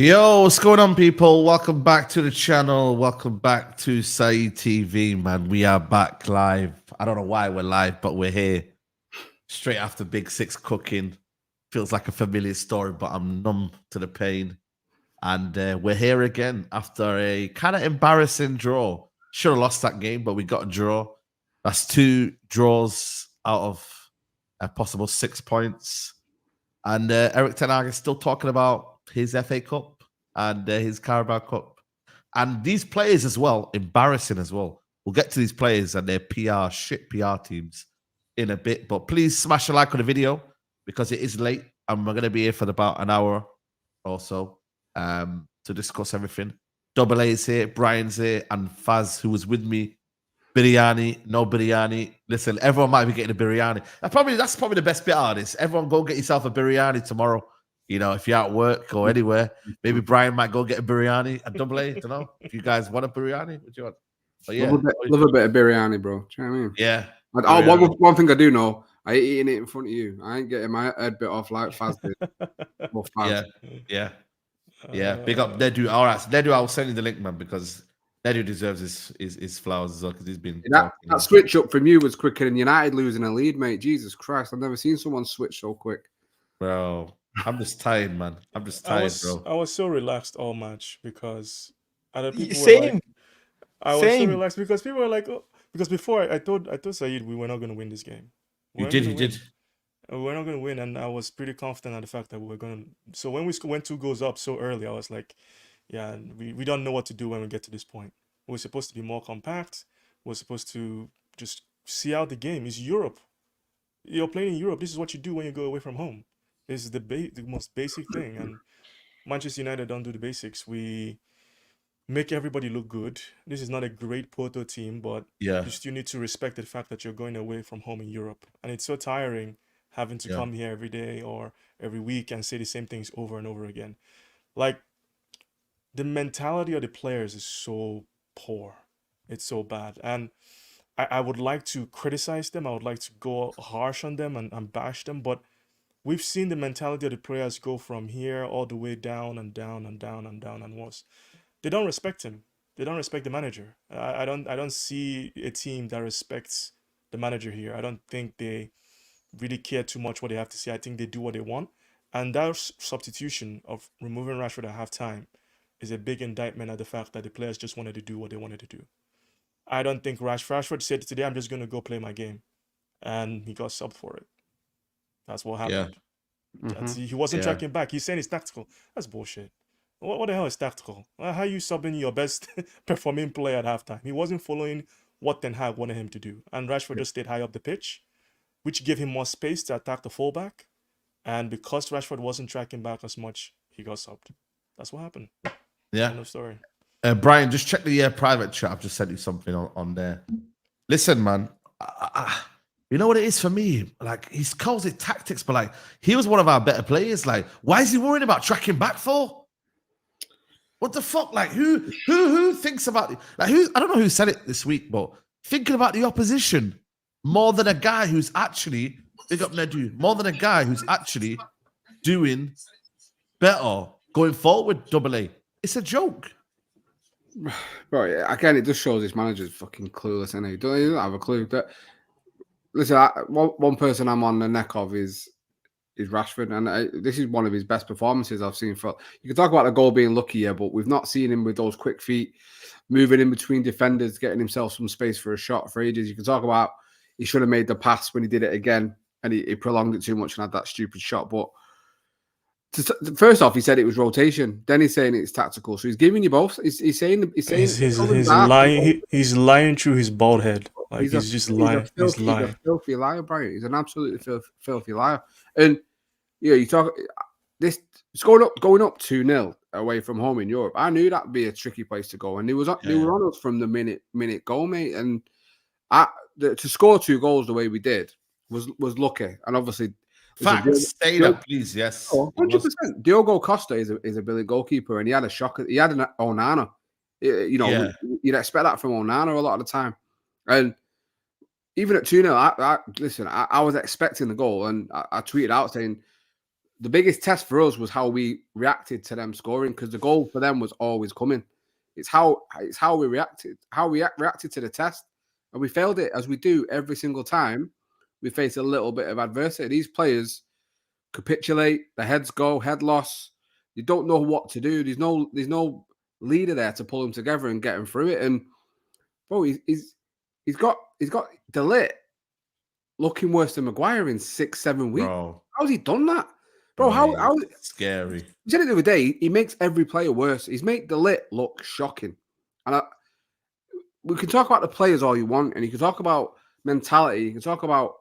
Yo, what's going on, people? Welcome back to the channel. Welcome back to Saeed TV, man. We are back live. I don't know why we're live, but we're here straight after Big Six cooking. Feels like a familiar story, but I'm numb to the pain. And we're here again after a kind of embarrassing draw. Should have lost that game, but we got a draw. That's 2 draws out of a possible 6 points. And Eric Ten Hag is still talking about his FA Cup and his Carabao Cup. And these players as well, embarrassing as well. We'll get to these players and their shit PR teams in a bit. But please smash a like on the video because it is late. And we're going to be here for about an hour or so to discuss everything. Double A is here, Brian's here, and Faz, who was with me. Biryani, no biryani. Listen, everyone might be getting a biryani. That's probably the best bit out of this. Everyone go get yourself a biryani tomorrow. You know, if you're at work or anywhere, maybe Brian might go get a biryani at Double A. I don't know. If you guys want a biryani, what do you want? But yeah, love a bit of biryani, bro. Do you know what I mean? Yeah. One thing I do know, I ain't eating it in front of you. I ain't getting my head bit off like Faz did. Yeah. Big up Nedu. All right, so Nedu, I'll send you the link, man, because Nedu deserves his flowers as well because he's been that switch up from you was quicker than United losing a lead, mate. Jesus Christ, I've never seen someone switch so quick, bro. I'm just tired, man. I'm just tired, bro. I was so relaxed all match because other people Same. were like, I was so relaxed because people were like, oh, because before I told Saeed we were not going to win this game. You did. We're not going to win, and I was pretty confident at the fact that we were going to. So when we went 2 goals up so early, I was like, yeah, we don't know what to do when we get to this point. We're supposed to be more compact. We're supposed to just see out the game. It's Europe. You're playing in Europe. This is what you do when you go away from home. This is the most basic thing. And Manchester United don't do the basics. We make everybody look good. This is not a great Porto team, but Yeah. you still need to respect the fact that you're going away from home in Europe. And it's so tiring having to Yeah. come here every day or every week and say the same things over and over again. Like, the mentality of the players is so poor. It's so bad. And I would like to criticize them. I would like to go harsh on them and bash them. But we've seen the mentality of the players go from here all the way down and down and down and down and worse. They don't respect him. They don't respect the manager. I don't see a team that respects the manager here. I don't think they really care too much what they have to say. I think they do what they want. And that substitution of removing Rashford at halftime is a big indictment at the fact that the players just wanted to do what they wanted to do. I don't think Rashford said today, I'm just going to go play my game. And he got subbed for it. That's what happened. He wasn't Yeah. tracking back. He's saying it's tactical. That's bullshit. What the hell is tactical? How are you subbing your best performing player at halftime? He wasn't following what Ten Hag wanted him to do. And Rashford just stayed high up the pitch, which gave him more space to attack the fullback. And because Rashford wasn't tracking back as much, he got subbed. That's what happened. Yeah. End of story. Brian, just check the private chat. I've just sent you something on there. Listen, man. You know what it is for me? Like, he calls it tactics, but like, he was one of our better players. Like, why is he worrying about tracking back for? What the fuck? Like, who thinks about it? Like, I don't know who said it this week, but thinking about the opposition more than a guy who's actually, big up Nedu, more than a guy who's actually doing better going forward, double A. It's a joke. Right, again, it just shows this manager's fucking clueless, and he doesn't have a clue. That listen, one person I'm on the neck of is Rashford, and this is one of his best performances I've seen. For you can talk about the goal being lucky, yeah, but we've not seen him with those quick feet, moving in between defenders, getting himself some space for a shot for ages. You can talk about he should have made the pass when he did it again, and he prolonged it too much and had that stupid shot, but. First off, he said it was rotation. Then he's saying it's tactical. So he's giving you both. He's saying he's lying. He's lying through his bald head. Like he's just lying. He's a filthy liar, Brian. He's an absolutely filthy liar. And yeah, you talk this. It's going up 2-0 away from home in Europe. I knew that'd be a tricky place to go, and they were on us from the minute goal, mate. And to score 2 goals the way we did was lucky, and obviously. Facts, stay up, please. Yes, 100%. Diogo Costa is a brilliant goalkeeper, and he had a shocker. He had an Onana. You'd expect that from Onana a lot of the time. And even at 2-0, I was expecting the goal, and I tweeted out saying the biggest test for us was how we reacted to them scoring, because the goal for them was always coming. It's how we reacted, reacted to the test, and we failed it as we do every single time. We face a little bit of adversity. These players capitulate, their heads go, head loss. You don't know what to do. There's no leader there to pull them together and get them through it. And bro, he's got De Ligt looking worse than Maguire in 6-7 weeks. Bro. How's he done that? Bro, how scary. He said it the other day, he makes every player worse. He's made De Ligt look shocking. And we can talk about the players all you want, and you can talk about mentality, you can talk about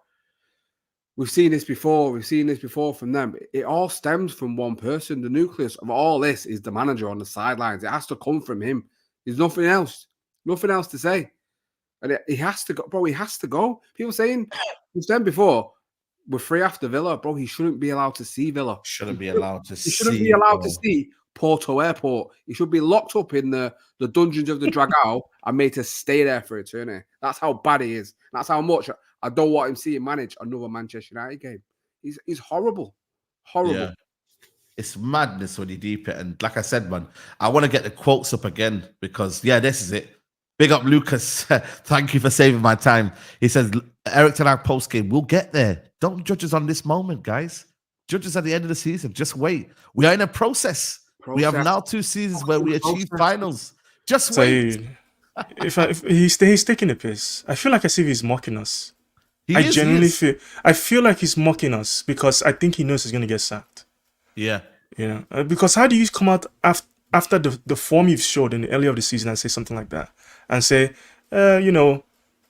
we've seen this before from them. It all stems from one person. The nucleus of all this is the manager on the sidelines. It has to come from him. There's nothing else to say. And he has to go, bro. He has to go. People saying, we've said before, we're free after Villa, bro. He shouldn't be allowed to see Villa. He shouldn't be allowed to see Porto Airport. He should be locked up in the dungeons of the Dragao and made to stay there for eternity. That's how bad he is. That's how much I don't want him seeing manage another Manchester United game. He's horrible. Horrible. Yeah. It's madness when you deep it. And like I said, man, I want to get the quotes up again because, this is it. Big up Lucas. Thank you for saving my time. He says, Eric Ten Hag post game, we'll get there. Don't judge us on this moment, guys. Judge us at the end of the season. Just wait. We are in a process. We have now 2 seasons where we achieve finals. Just wait. If he's taking the piss, I feel like as if he's mocking us. I feel like he's mocking us because I think he knows he's going to get sacked. Yeah. Because how do you come out after the form you've showed in the early of the season and say something like that and say,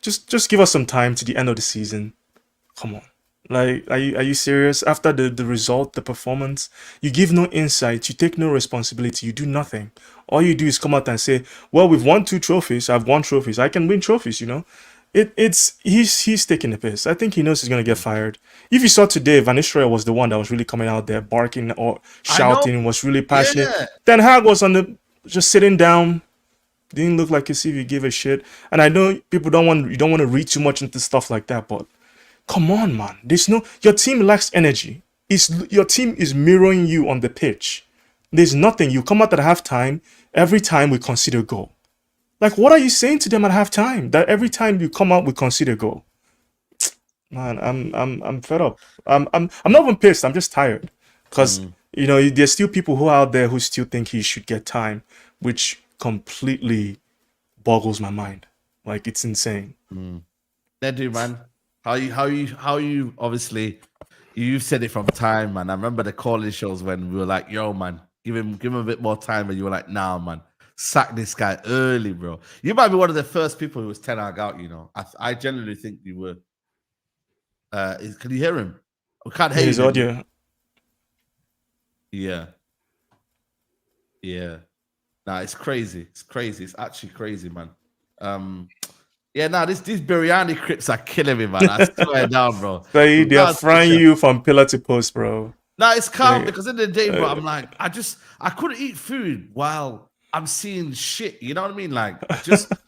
just give us some time to the end of the season? Come on. Like, are you serious? After the result, the performance, you give no insight, you take no responsibility, you do nothing. All you do is come out and say, "Well, we've won 2 trophies. I've won trophies. I can win trophies." You know, it's he's taking the piss. I think he knows he's gonna get fired. If you saw today, Van Nistelrooy was the one that was really coming out there, barking or I know. shouting, was really passionate. Yeah. Ten Hag was on the just sitting down. Didn't look like as if he gave a shit. And I know people don't want to read too much into stuff like that, but come on, man. Your team lacks energy. Your team is mirroring you on the pitch. There's nothing. You come out at halftime, every time we concede a goal. Like, what are you saying to them at halftime? That every time you come out, we concede a goal. Man, I'm fed up. I'm not even pissed. I'm just tired. Because there's still people who are out there who still think he should get time, which completely boggles my mind. Like, it's insane. They do, man. How you obviously you've said it from time, man. I remember the calling shows when we were like, yo, man, give him a bit more time, and you were like, nah, man, sack this guy early, bro. You might be one of the first people who was Ten Hag out, you know. I genuinely think you were. Can you hear him? We can't hear his him. audio. Yeah. Nah, it's crazy. It's crazy. It's actually crazy, man. Yeah, nah, these biryani crips are killing me, man. I swear down, bro. Saeed, they're frying you from pillar to post, bro. Nah, it's calm because in the day, bro, I'm like, I couldn't eat food while I'm seeing shit. You know what I mean? Like,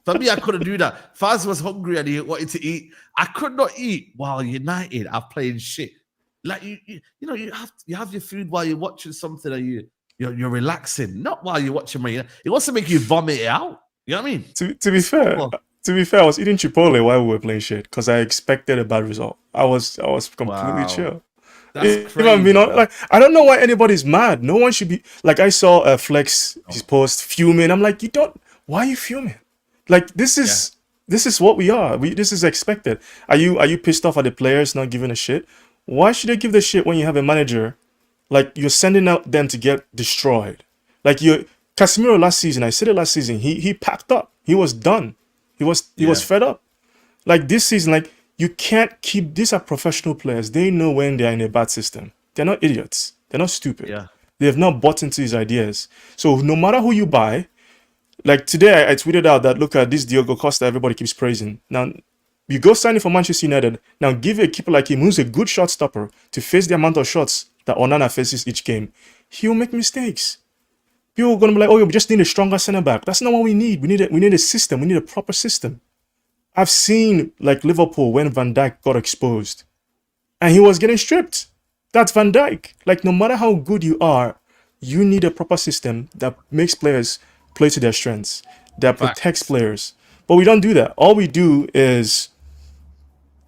for me, I couldn't do that. Faz was hungry and he wanted to eat. I could not eat while United are playing shit. Like you have your food while you're watching something and you're relaxing, not while you're watching me. It wants to make you vomit it out. You know what I mean? To be fair, I was eating Chipotle while we were playing shit because I expected a bad result. I was completely chill. That's crazy. Even like, I don't know why anybody's mad. No one should be like. I saw Flex his post fuming. I'm like, why are you fuming? Like, this is what we are. This is expected. Are you pissed off at the players not giving a shit? Why should they give the shit when you have a manager? Like, you're sending out them to get destroyed. Like, Casemiro last season, I said it last season, he packed up. He was done. He was fed up. Like, this season, like, you can't keep, these are professional players. They know when they're in a bad system. They're not idiots. They're not stupid. Yeah. They have not bought into his ideas. So no matter who you buy, like today I tweeted out that, look at this Diogo Costa, everybody keeps praising. Now, you go sign him for Manchester United. Now give a keeper like him who's a good shot stopper to face the amount of shots that Onana faces each game. He'll make mistakes. People are gonna be like, oh, we just need a stronger center back. That's not what we need. We need a system. We need a proper system. I've seen like Liverpool when Van Dijk got exposed, and he was getting stripped. That's Van Dijk. Like, no matter how good you are, you need a proper system that makes players play to their strengths, that protects players. But we don't do that. All we do is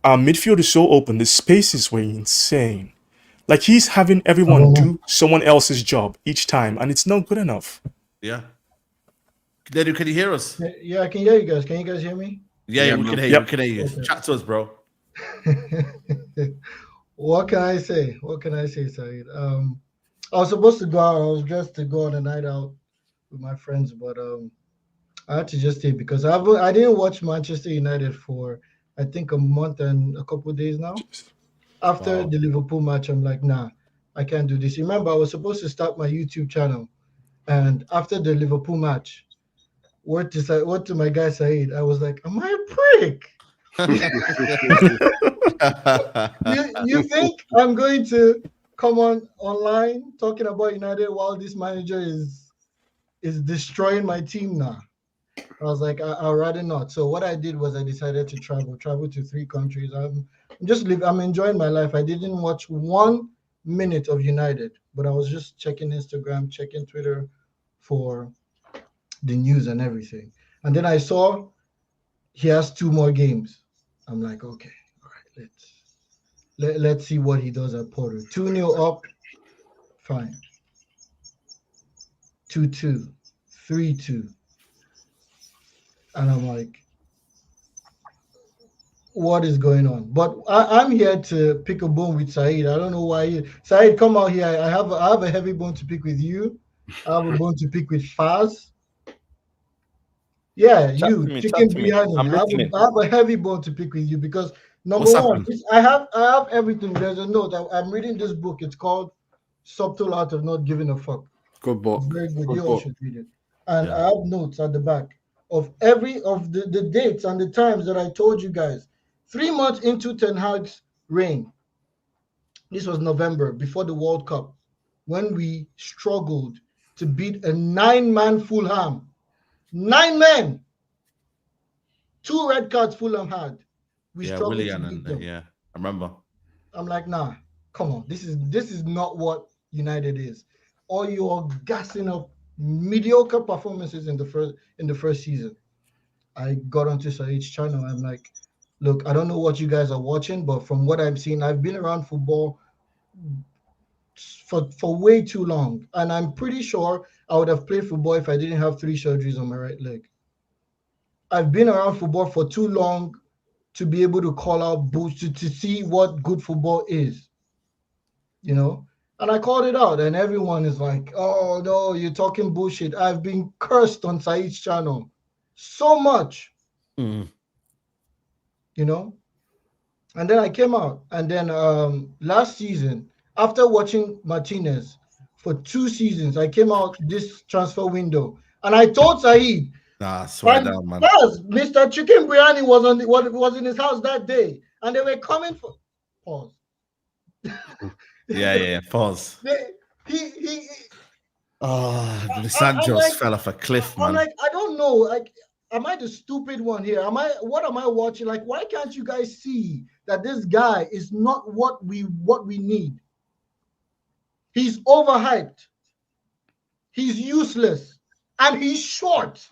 our midfield is so open. The spaces were insane. Like, he's having everyone do someone else's job each time, and it's not good enough. Yeah. Dedu, can you hear us? Yeah, I can hear you guys. Can you guys hear me? Yeah, we can hear you. We can hear you. Okay. Chat to us, bro. What can I say? Saeed? I was supposed to go out. I was dressed to go on a night out with my friends, but I had to just stay because I didn't watch Manchester United for, I think, a month and a couple of days now. After the Liverpool match, I'm like, nah, I can't do this. Remember, I was supposed to start my YouTube channel, and after the Liverpool match, what to my guy Saeed, I was like, am I a prick? you think I'm going to come online talking about United while this manager is destroying my team now? I was like, I'd rather not. So what I did was I decided to travel to 3 countries. I'm enjoying my life. I didn't watch 1 minute of United, but I was just checking Instagram, checking Twitter for the news and everything. And then I saw he has 2 more games. I'm like, okay, all right, let's see what he does at Porto. 2-0 up, fine. 2-2, 3-2. And I'm like, what is going on? But I'm here to pick a bone with Saeed. I don't know why. Saeed, come out here. I have a heavy bone to pick with you. I have a bone to pick with Faz. Yeah, chicken biryani. I have a heavy bone to pick with you because Number What's one, happened? I have everything. There's a note. I'm reading this book. It's called Subtle Art of Not Giving a Fuck. Good book. It's very good. Good You all book. should read it. And Yeah. I have notes at the back of every of the dates and the times that I told you guys. 3 months into Ten Hag's reign, this was November before the World Cup, when we struggled to beat a 9-man Fulham. 9 men. 2 red cards Fulham had. We Yeah, struggled to Willian beat and them. yeah, I remember. I'm like, nah, come on. This is not what United is. Or you're gassing up mediocre performances in the first season. I got onto Saeed's channel. I'm like, look, I don't know what you guys are watching, but from what I've seen, I've been around football for way too long. And I'm pretty sure I would have played football if I didn't have 3 surgeries on my right leg. I've been around football for too long to be able to call out to see what good football is. You know? And I called it out, and everyone is like, oh no, you're talking bullshit. I've been cursed on Saeed's channel so much, Mm. you know. And then I came out, and then last season, after watching Martinez for 2 seasons, I came out this transfer window, and I told Saeed, Nah, swear and down, man. plus, Mr. Chicken Biryani was in his house that day, and they were coming for pause. Yeah. Pause. He Oh, I'm Lisandro's like, fell off a cliff, I'm man. like, I don't know. Like, am I the stupid one here? What am I watching? Like, why can't you guys see that this guy is not what we need? He's overhyped. He's useless. And he's short.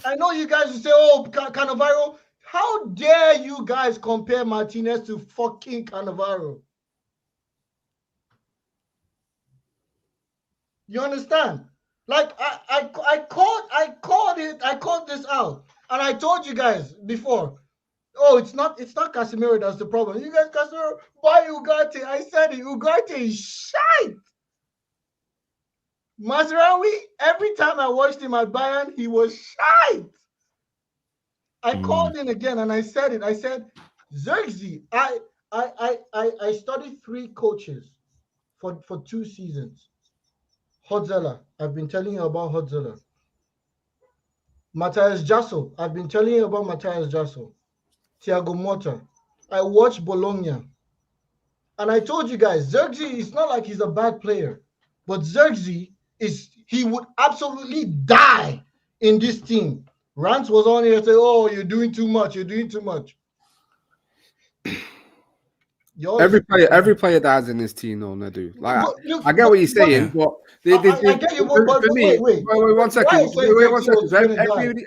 I know you guys will say, oh, Cannavaro. How dare you guys compare Martinez to fucking Cannavaro? You understand? Like I called this out, and I told you guys before. Oh, it's not Casemiro that's the problem. You guys, Casemiro, buy Ugarte. I said it. Ugarte is shite. Mazraoui, every time I watched him at Bayern, he was shite. I called in again and I said it. I said, Xerxes, I studied 3 coaches for 2 seasons. Hodzela, I've been telling you about Hodzela. Matthias Jasso, I've been telling you about Matthias Jasso. Thiago Motta. I watched Bologna. And I told you guys, Xerxes is not like he's a bad player, but Xerxes he would absolutely die in this team. Rance was on here saying, oh, you're doing too much. You're doing too much. Every player dies in this team, though, Nadu. Like, I get what you're saying, but I get you. But for me, wait, 1 second. Wait 1 second. So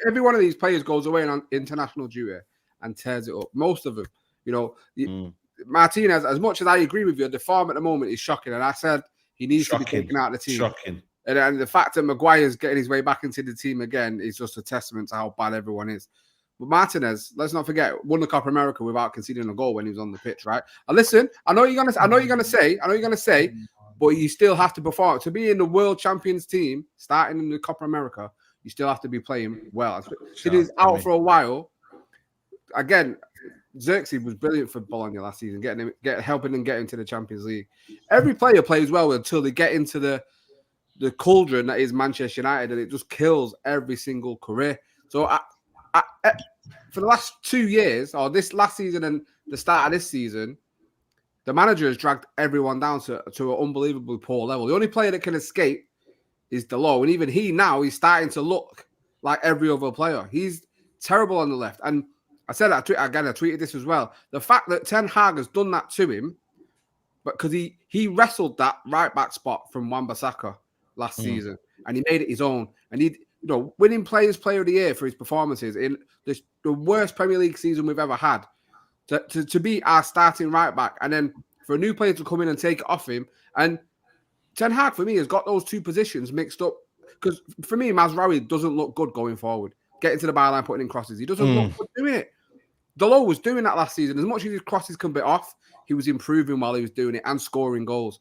every one of these players goes away on international duty and tears it up. Most of them, you know, Martinez. As much as I agree with you, the form at the moment is shocking, and I said he needs to be taken out of the team. Shocking. And the fact that Maguire's getting his way back into the team again is just a testament to how bad everyone is. But Martinez, let's not forget, won the Copa America without conceding a goal when he was on the pitch, right? And listen, I know you're gonna say, but you still have to perform. To be in the World Champions team, starting in the Copa America, you still have to be playing well. He's out for a while. Again, Xerxes was brilliant for Bologna last season, helping them get into the Champions League. Every player plays well until they get into the cauldron that is Manchester United, and it just kills every single career. So for the last 2 years, or this last season and the start of this season, the manager has dragged everyone down to an unbelievably poor level. The only player that can escape is Delo, and even he's starting to look like every other player. He's terrible on the left. And I said that, I tweeted this as well. The fact that Ten Hag has done that to him, but because he wrestled that right back spot from Wan-Bissaka last season, and he made it his own. And winning Player of the Year for his performances in the worst Premier League season we've ever had. To be our starting right back, and then for a new player to come in and take it off him. And Ten Hag, for me, has got those 2 positions mixed up. Because for me, Mazraoui doesn't look good going forward. Getting to the byline, putting in crosses. He doesn't look good doing it. Delo was doing that last season. As much as his crosses can be off, he was improving while he was doing it and scoring goals.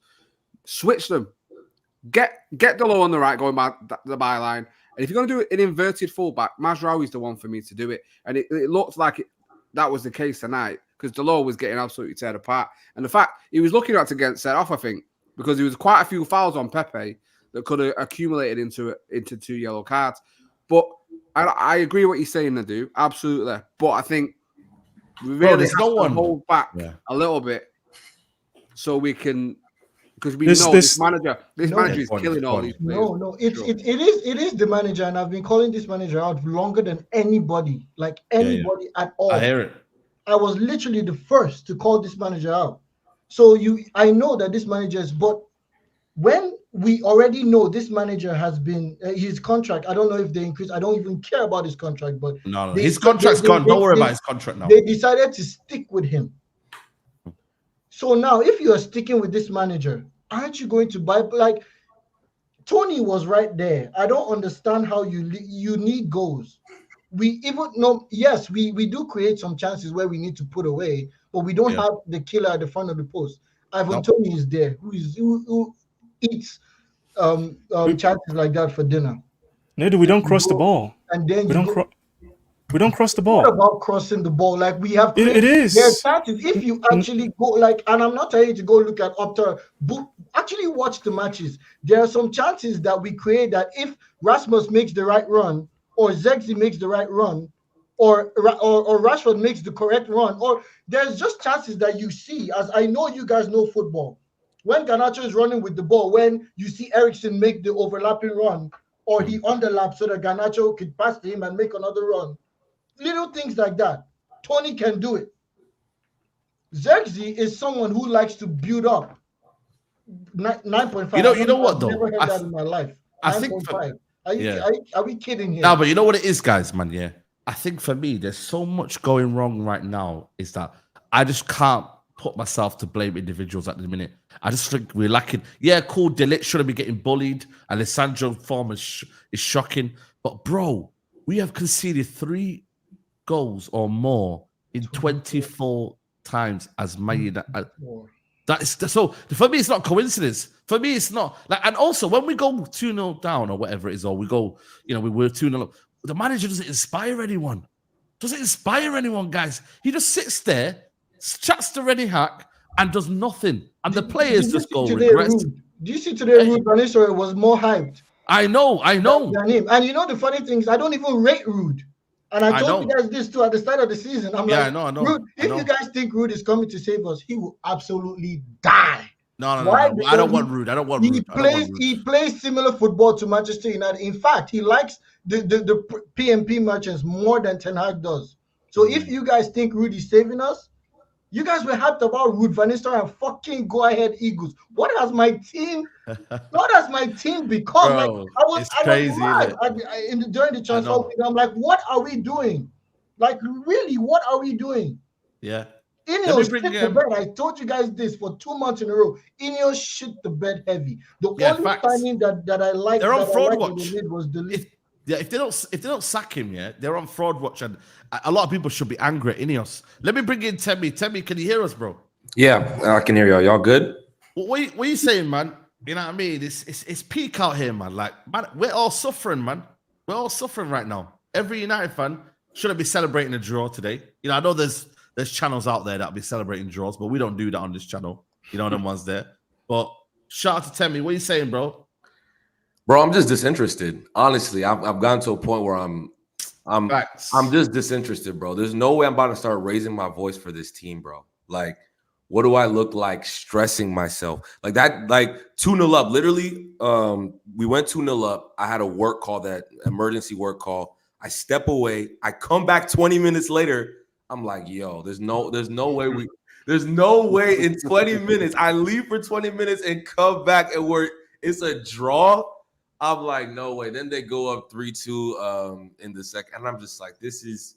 Switch them. Get Delo on the right, going by the byline. And if you're going to do an inverted fullback, Mazraoui is the one for me to do it. And it looked like that was the case tonight because Delors was getting absolutely teared apart. And the fact he was looking at to get set off, I think, because there was quite a few fouls on Pepe that could have accumulated into 2 yellow cards. But I agree what you're saying, Nadu, absolutely. But I think we really have to hold back a little bit so we can, because we know this manager is killing all these players. No, it is the manager, and I've been calling this manager out longer than anybody, like anybody at all. I hear it. I was literally the first to call this manager out. So I know that this manager is, but when we already know this manager has been his contract, I don't know if they increase. I don't even care about his contract, but no, his contract's gone. Don't worry about his contract now. They decided to stick with him. So now, if you are sticking with this manager, aren't you going to buy? Like Tony was right there. I don't understand how you need goals. We even know, yes, we do create some chances where we need to put away, but we don't have the killer at the front of the post. Ivan Tony is there, who eats chances like that for dinner. No, we don't cross the ball. And then we don't cross the ball. What about crossing the ball? Like we have, it is. There are chances if you actually go like, and I'm not telling you to go look at Opta, but actually watch the matches. There are some chances that we create that if Rasmus makes the right run, or Zexi makes the right run, or Rashford makes the correct run, or there's just chances that you see. As I know you guys know football, when Garnacho is running with the ball, when you see Eriksen make the overlapping run, or he underlaps so that Garnacho could pass to him and make another run. Little things like that. Tony can do it. Zexi is someone who likes to build up. 9.5. You know what though? I've never heard that in my life. I think are we kidding here? No, but you know what it is, guys, man. Yeah, I think for me, there's so much going wrong right now. Is that I just can't put myself to blame individuals at the minute. I just think we're lacking. Yeah, cool. Delict shouldn't be getting bullied. Alessandro form is shocking. But bro, we have conceded 3 goals or more in 24 times as Man United. That is so for me. It's not coincidence. For me, it's not like. And also, when we go 2-0 down or whatever it is, or we go, we were 2-0 up. The manager doesn't inspire anyone. Doesn't inspire anyone, guys. He just sits there, chats to Rennie Hack, and does nothing. And the players just go regrets. Do you see today? Ruud van Nistelrooy was more hyped. I know. Than him. And you know the funny thing is, I don't even rate Ruud. And I told you guys this too at the start of the season. I'm I know. Ruud, if you guys think Ruud is coming to save us, he will absolutely die. No. I don't want Ruud. I don't want Ruud. He plays similar football to Manchester United. In fact, he likes the PMP merchants more than Ten Hag does. So if you guys think Ruud is saving us, you guys were hyped about Ruud van Nistelrooy and fucking go ahead Eagles. What has my team become? Bro, I was crazy. During the transfer window, I'm like, what are we doing? Like, really, what are we doing? Yeah. Ineos shit the bed. I told you guys this for 2 months in a row. Ineos shit the bed heavy. The only signing that I like they're on fraud watch was the league. If they don't sack him, they're on fraud watch, and a lot of people should be angry at Ineos. Let me bring in Temi. Temi, can you hear us, bro? Yeah, I can hear y'all. Y'all good? What are you saying, man? You know what I mean? It's peak out here, man. Like, man, we're all suffering, man. We're all suffering right now. Every United fan shouldn't be celebrating a draw today. I know there's channels out there that'll be celebrating draws, but we don't do that on this channel. Them ones there. But shout out to Temi. What are you saying, bro? Bro, I'm just disinterested. Honestly, I've gotten to a point where I'm just disinterested, bro. There's no way I'm about to start raising my voice for this team, bro. Like, what do I look like stressing myself? Like that, like 2-0 up. Literally, we went 2-0 up. I had a work call, that emergency work call. I step away. I come back 20 minutes later. I'm like, yo, there's no way in 20 minutes. I leave for 20 minutes and come back and it's a draw. I'm like, no way. Then they go up 3-2 in the second. And I'm just like, this is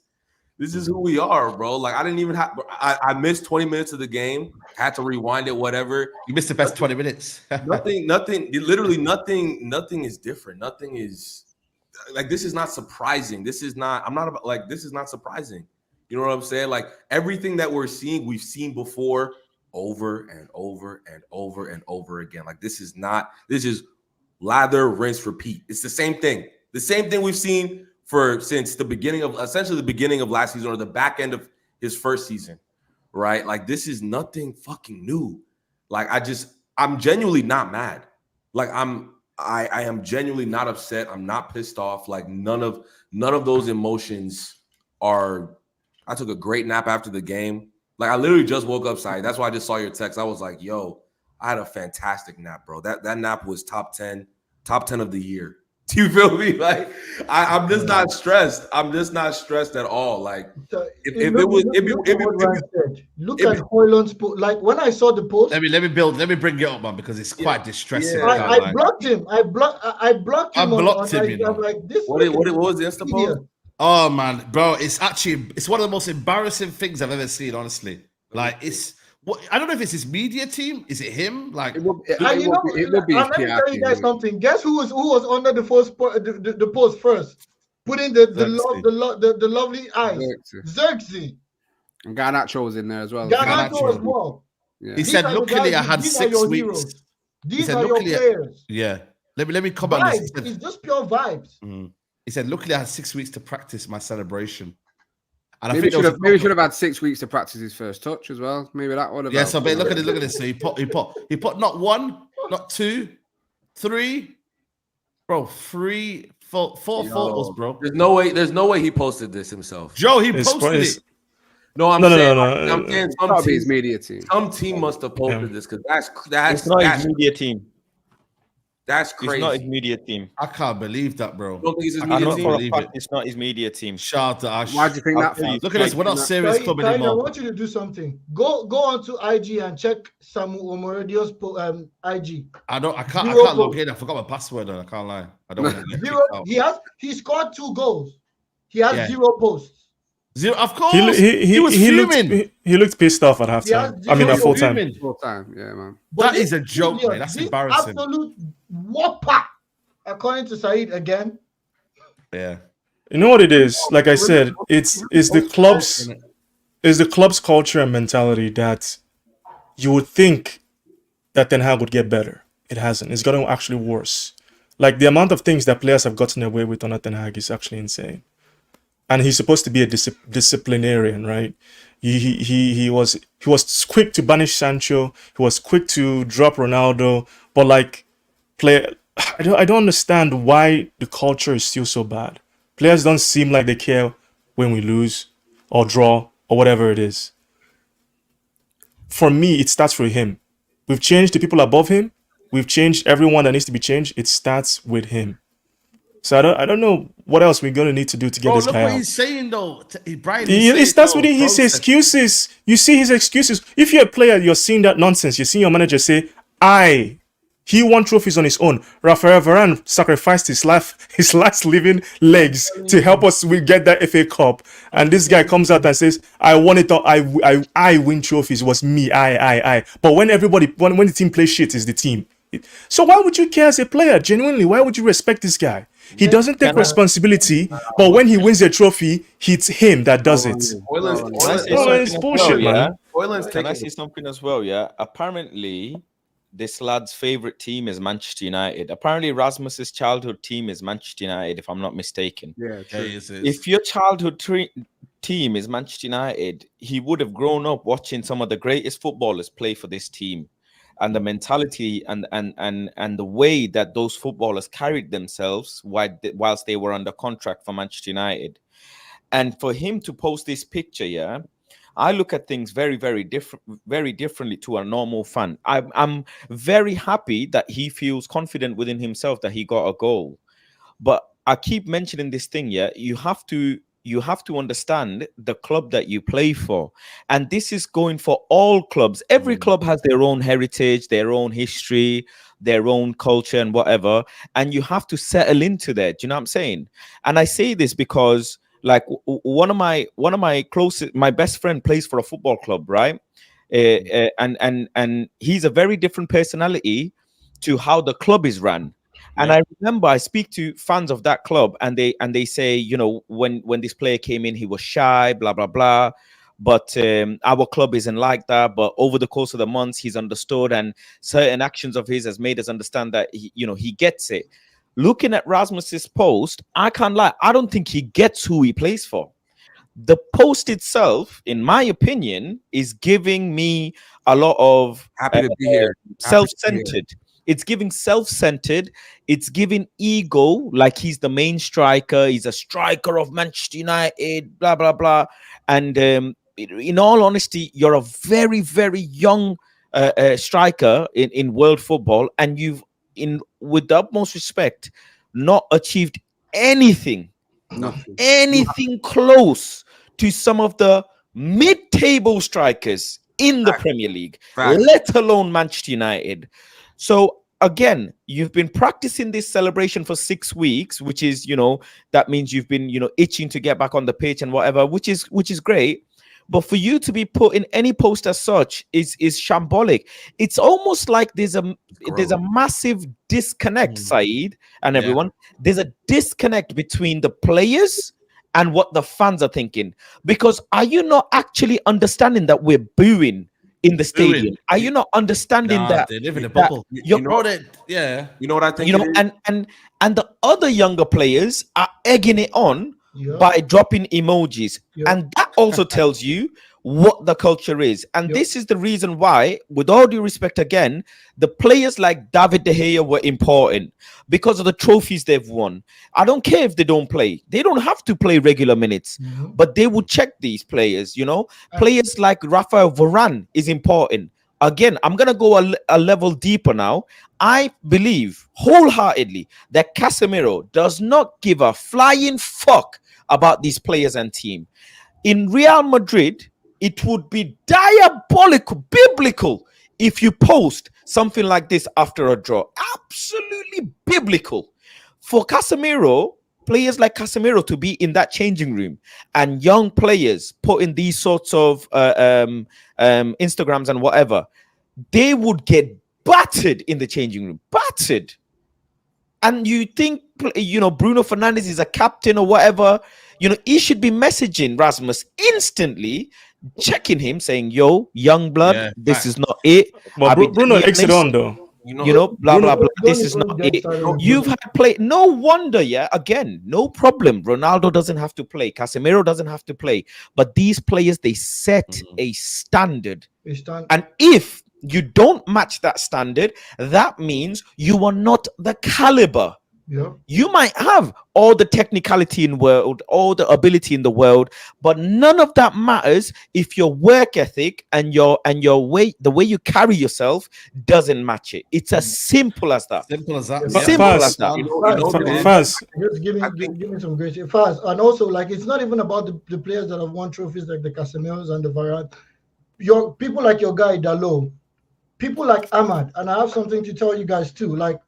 who we are, bro. Like, I didn't even have I missed 20 minutes of the game, had to rewind it, whatever. You missed the best 20 minutes. Literally nothing is different. Nothing is like, this is not surprising. This is not surprising. You know what I'm saying? Like, everything that we're seeing, we've seen before over and over and over and over again. Like, this is lather, rinse, repeat. It's the same thing. The same thing we've seen since the beginning of last season, or the back end of his first season, right? Like, this is nothing fucking new. Like, I'm genuinely not mad. Like, I am genuinely not upset. I'm not pissed off. Like, none of those emotions are. I took a great nap after the game. Like, I literally just woke up, Saeed. That's why I just saw your text. I was like, yo, I had a fantastic nap, bro. That nap was top 10 of the year. Do you feel me? Like, I'm just not stressed. I'm just not stressed at all. Like, look at Hoyland's post. Like, when I saw the post, let me bring it up, man, because it's quite distressing. I blocked him. I blocked him. You know. I'm like, this. What was the Insta post? Oh man, bro, it's one of the most embarrassing things I've ever seen. Honestly, like, I don't know if it's his media team. Is it him? Like, it would be. Let me tell you guys something. Guess who was under the post first? Putting the lovely eyes. Xerxes. And Garnacho was in there as well. Garnacho as well. Yeah. He said, "Luckily, I had 6 weeks." These are your players. Yeah. Let me come on this. It's just pure vibes. He said, "Luckily, I had 6 weeks to practice my celebration." And maybe should have had 6 weeks to practice his first touch as well. Maybe that would have. Yeah. So, but look at this. So he put not 1, not 2, 3, bro, 3, 4 photos, bro. There's no way he posted this himself. Joe, he posted it. No, I'm saying his media team. Some team must have posted this, because that's not his media team. That's crazy. It's not his media team. I can't believe that, bro. You don't think it's his media team? It's not his media team. Shout out to Ash. Why do you think that? Look at this. We're not serious club anymore. I want you to do something. Go onto IG and check Samu Omoradio's IG. I can't log in. I forgot my password, and I can't lie. I don't want to zero. He scored 2 goals. He has 0 posts. 0, of course. He was fuming. He looked pissed off at halftime. At full time. Full time, yeah, man. That is a joke, man. That's embarrassing. Absolute whopper, according to Saeed again. Yeah. You know what it is? Like I said, it's the club's culture and mentality that you would think that Ten Hag would get better. It hasn't. It's gotten actually worse. Like, the amount of things that players have gotten away with on Ten Hag is actually insane. And he's supposed to be a disciplinarian, right? He was quick to banish Sancho. He was quick to drop Ronaldo. But like, I don't understand why the culture is still so bad. Players don't seem like they care when we lose or draw or whatever it is. For me, it starts with him. We've changed the people above him. We've changed everyone that needs to be changed. It starts with him. So I don't know what else we're gonna need to do to get this guy out. Look what he's saying though. It starts with his excuses. You see his excuses. If you're a player, you're seeing that nonsense. You're seeing your manager say, he won trophies on his own. Rafael Varane sacrificed his last living legs to help us get that FA Cup. And this guy comes out and says, I won it all. I win trophies. It was me. I. But when the team plays shit, it's the team. So why would you care as a player? Genuinely, why would you respect this guy? He doesn't take responsibility, but when he wins a trophy, it's him that does it. It's bullshit, man. Can I say something as well? Yeah. Apparently, this lad's favorite team is Manchester United. Apparently, Rasmus's childhood team is Manchester United, if I'm not mistaken. Yeah, true. If your childhood team is Manchester United, he would have grown up watching some of the greatest footballers play for this team. And the mentality and the way that those footballers carried themselves whilst they were under contract for Manchester United. And for him to post this picture, yeah, I look at things very, very differently to a normal fan. I'm very happy that he feels confident within himself that he got a goal. But I keep mentioning this thing, yeah, you have to understand the club that you play for. And this is going for all clubs. Every club has their own heritage, their own history, their own culture and whatever. And you have to settle into that. Do you know what I'm saying? And I say this because like one of my closest, my best friend plays for a football club, right? And he's a very different personality to how the club is run. And I remember I speak to fans of that club and they say, you know, when this player came in, he was shy, blah, blah, blah. But our club isn't like that. But over the course of the months, he's understood, and certain actions of his has made us understand that, he gets it. Looking at Rasmus's post, I can't lie. I don't think he gets who he plays for. The post itself, in my opinion, is giving me a lot of Happy to be here. self-centered. It's giving self-centered. It's giving ego, like he's the main striker. He's a striker of Manchester United, blah, blah, blah. And in all honesty, you're a very, very young striker in world football. And you've, with the utmost respect, not achieved anything close to some of the mid-table strikers in the Premier League, let alone Manchester United. So again, you've been practicing this celebration for 6 weeks, which is, that means you've been, itching to get back on the pitch and whatever, which is great. But for you to be put in any post as such is shambolic. It's almost like there's a massive disconnect, Saeed and everyone. There's a disconnect between the players and what the fans are thinking. Because are you not actually understanding that we're booing in the stadium? Are you not understanding that they live in a bubble? You know what I think? And the other younger players are egging it on by dropping emojis. And that also tells you what the culture is. And this is the reason why, with all due respect again, the players like David De Gea were important because of the trophies they've won. I don't care if they don't play. They don't have to play regular minutes, but they would check these players, Players like Rafael Varane is important. Again, I'm going to go a level deeper now. I believe wholeheartedly that Casemiro does not give a flying fuck about these players and team. In Real Madrid, it would be biblical if you post something like this after a draw. Absolutely biblical. For Casemiro, players like Casemiro to be in that changing room and young players putting these sorts of Instagrams and whatever, they would get battered in the changing room. Battered. And you think, Bruno Fernandes is a captain or whatever, he should be messaging Rasmus instantly, checking him, saying, yo, young blood, this is not it. Well, Bruno exited on, though. Blah, blah, blah. This is not it. You've had play. No wonder, again, no problem. Ronaldo doesn't have to play. Casemiro doesn't have to play. But these players, they set a standard. And if you don't match that standard, that means you are not the caliber. You might have all the technicality in the world, all the ability in the world, but none of that matters if your work ethic and your way, the way you carry yourself, doesn't match it. It's as simple as that. Simple as that. Fast. Just give me some great fast. And also, like, it's not even about the players that have won trophies like the Casemiros and the Varane. Your people like your guy Dalot, people like Ahmad, and I have something to tell you guys too. Like,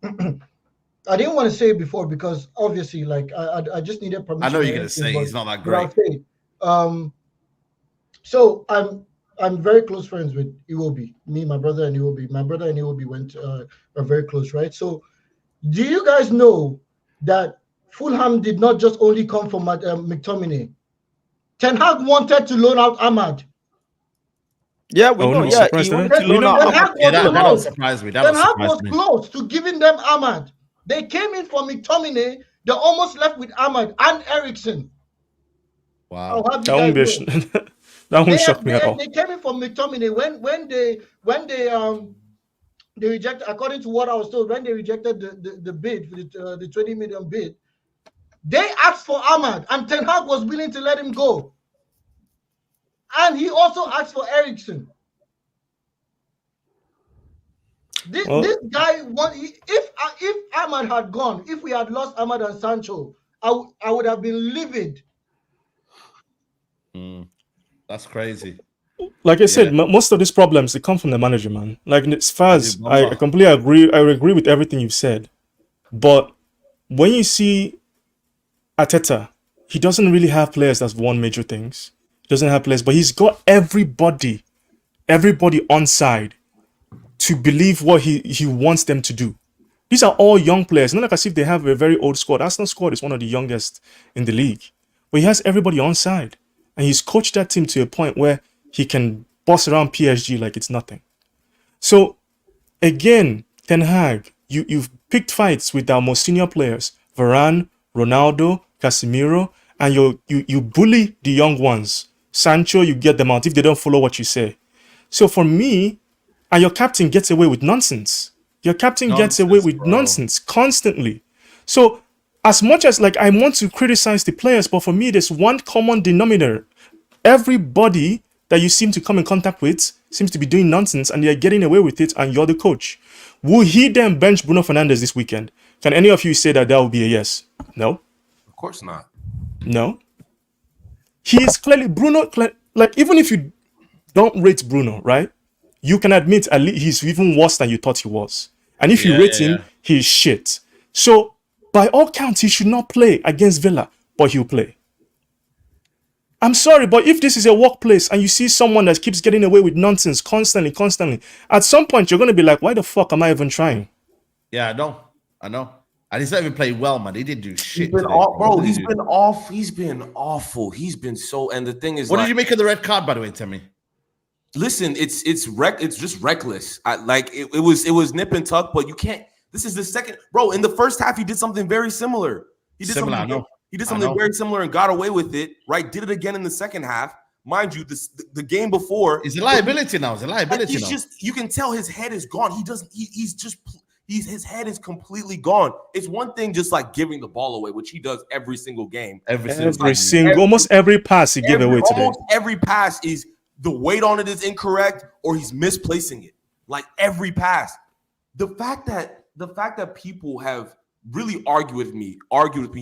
I didn't want to say it before because obviously, like, I just needed permission. I know you're gonna say he's not that great. So I'm very close friends with Iwobi. Me, my brother, and Iwobi. My brother and Iwobi are very close, right? So, do you guys know that Fulham did not just only come from McTominay? Ten Hag wanted to loan out Ahmad. Yeah, we know. Yeah, he wanted to loan out Ahmad. That don't surprise me. Ten Hag was close to giving them Ahmad. They came in for McTominay. They almost left with Ahmad and Ericsson. Wow, that won't shock me at all. They came in for McTominay when they rejected, according to what I was told, when they rejected the bid, the 20 million bid, they asked for Ahmad, and Ten Hag was willing to let him go. And he also asked for Ericsson. This guy, if Ahmad had gone, if we had lost Ahmad and Sancho, I would have been livid. That's crazy. Like I said, most of these problems, they come from the manager, man. Like, as far as I completely agree, I agree with everything you've said. But when you see Arteta, he doesn't really have players that's won major things. He doesn't have players, but he's got everybody on side to believe what he wants them to do. These are all young players. Not like as if they have a very old squad. Arsenal squad is one of the youngest in the league. But he has everybody on side. And he's coached that team to a point where he can boss around PSG like it's nothing. So, again, Ten Hag, you've picked fights with our most senior players. Varane, Ronaldo, Casemiro, and you bully the young ones. Sancho, you get them out if they don't follow what you say. So for me, and your captain gets away with nonsense. Your captain gets away with nonsense constantly. So as much as like I want to criticize the players, but for me, there's one common denominator. Everybody that you seem to come in contact with seems to be doing nonsense and they're getting away with it, and you're the coach. Will he then bench Bruno Fernandes this weekend? Can any of you say that will be a yes? No? Of course not. No? He is clearly, Bruno, like even if you don't rate Bruno, right? You can admit at least he's even worse than you thought he was. And if you rate him, he's shit. So by all counts, he should not play against Villa, but he'll play. I'm sorry, but if this is a workplace and you see someone that keeps getting away with nonsense constantly, at some point you're going to be like, why the fuck am I even trying? Yeah, I know. And he's not even playing well, man. He didn't do shit. He's been today, bro. He's been off. He's been awful. He's been so. And the thing is, what did you make of the red card, by the way, Timmy? Listen, it's just reckless. It was nip and tuck, but you can't. This is the second, bro. In the first half, he did something very similar. He did something very similar and got away with it. Right? Did it again in the second half. Mind you, the game before. It's a liability now. It's a liability now. You can tell his head is gone. His head is completely gone. It's one thing just like giving the ball away, which he does every single game. Almost every pass he gave away today. Almost every pass is the weight on it is incorrect or he's misplacing it. Like every pass. The fact that people have really argued with me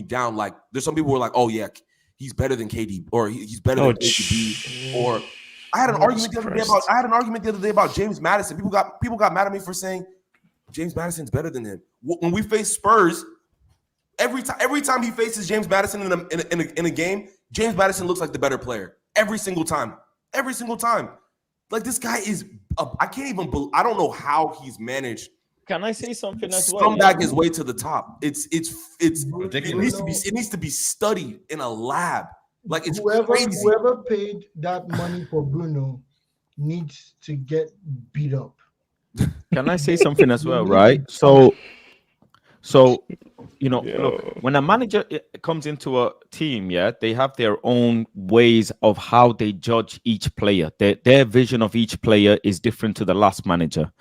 down. Like there's some people who are like, oh yeah, he's better than KD or he's better than KD. Or I had an argument the other day about James Madison. People got mad at me for saying James Madison's better than him. When we face Spurs, every time he faces James Madison in a game, James Madison looks like the better player. Every single time. Like this guy is. I don't know how he's managed. Can I say something as well? Come back his way to the top. It's ridiculous. It needs to be studied in a lab. Like it's crazy. Whoever paid that money for Bruno needs to get beat up. Can I say something as well, right? So look, when a manager comes into a team, they have their own ways of how they judge each player. Their vision of each player is different to the last manager.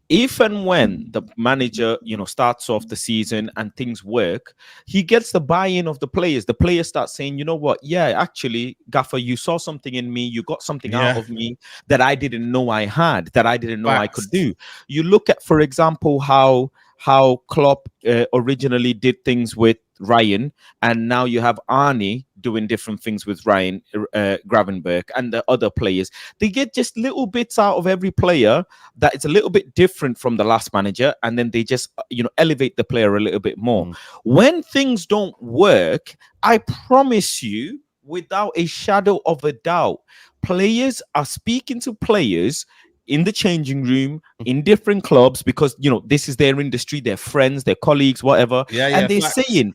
If and when the manager, starts off the season and things work, he gets the buy-in of the players. The players start saying, you know what? Yeah, actually, Gaffer, you saw something in me. You got something out of me that I didn't know I had, that I didn't know I could do. You look at, for example, how Klopp originally did things with Ryan, and now you have Arnie doing different things with Ryan Gravenberch and the other players. They get just little bits out of every player that it's a little bit different from the last manager, and then they just elevate the player a little bit more. When things don't work, I promise you, without a shadow of a doubt, players are speaking to players in the changing room, in different clubs, because this is their industry, their friends, their colleagues, whatever, and they're saying,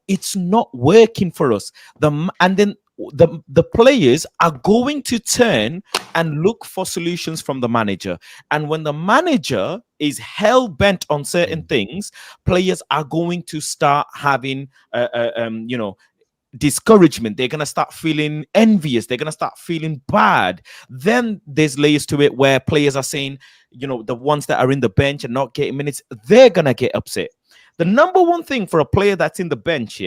it's not working for us. And then the players are going to turn and look for solutions from the manager. And when the manager is hell bent on certain things, players are going to start having discouragement. They're gonna start feeling envious. They're gonna start feeling bad. Then there's layers to it where players are saying, the ones that are in the bench and not getting minutes, they're gonna get upset. The number one thing for a player that's in the bench,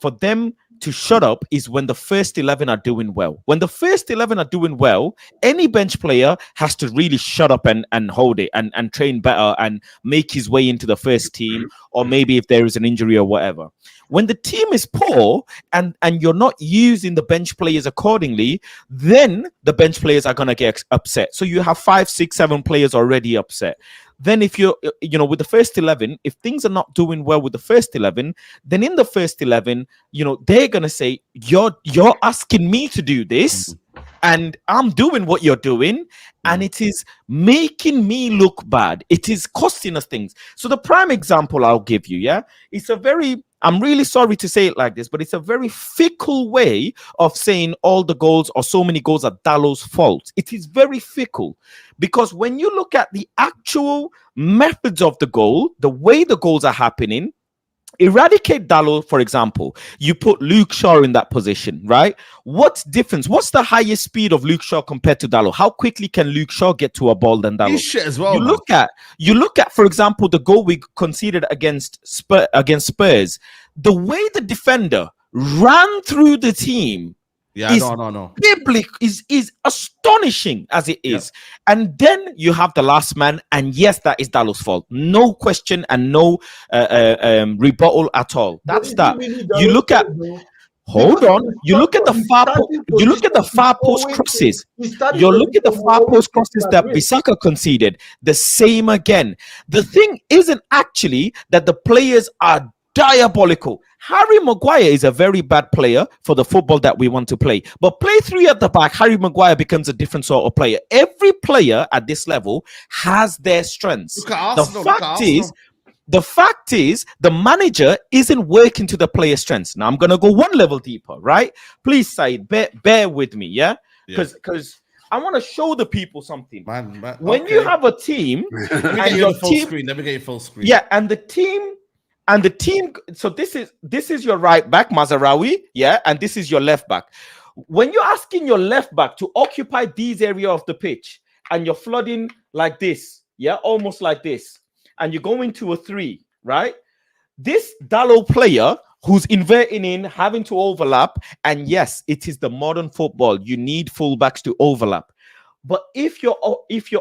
for them to shut up is when the first 11 are doing well. When the first 11 are doing well, any bench player has to really shut up and hold it and train better and make his way into the first team, or maybe if there is an injury or whatever. When the team is poor and you're not using the bench players accordingly, then the bench players are going to get upset. So you have 5, 6, 7 players already upset. Then if you're, with the first 11, if things are not doing well with the first 11, then in the first 11, they're going to say, you're asking me to do this and I'm doing what you're doing. And it is making me look bad. It is costing us things. So the prime example I'll give you, it's I'm really sorry to say it like this, but it's a very fickle way of saying all the goals or so many goals are Dallow's fault. It is very fickle because when you look at the actual methods of the goal, the way the goals are happening, eradicate Dalot, for example, you put Luke Shaw in that position, right? What's difference? What's the highest speed of Luke Shaw compared to Dalot? How quickly can Luke Shaw get to a ball than Dalot? He's shit as well. You look at, for example, the goal we conceded against Spurs. The way the defender ran through the team. Yeah, no. Biblical is astonishing as it is. Yeah. And then you have the last man, and yes, that is Dalot's fault. No question and no rebuttal at all. That's that. Really you look at hold on. You look at the far post crosses. You look at the far post crosses that Bissaka conceded. The same again. The thing isn't actually that the players are diabolical. Harry Maguire is a very bad player for the football that we want to play. But play three at the back, Harry Maguire becomes a different sort of player. Every player at this level has their strengths. The fact is, the manager isn't working to the player's strengths. Now, I'm going to go one level deeper, right? Please, Saeed, bear with me, yeah? Because I want to show the people something. When you have a team, and your team, let me get you full screen. Yeah, and the team. So this is your right back, Mazraoui, yeah, and this is your left back. When you're asking your left back to occupy these areas of the pitch, and you're flooding like this, yeah, almost like this, and you're going to a 3, right? This Dalot player who's inverting in, having to overlap, and yes, it is the modern football. You need fullbacks to overlap. But if your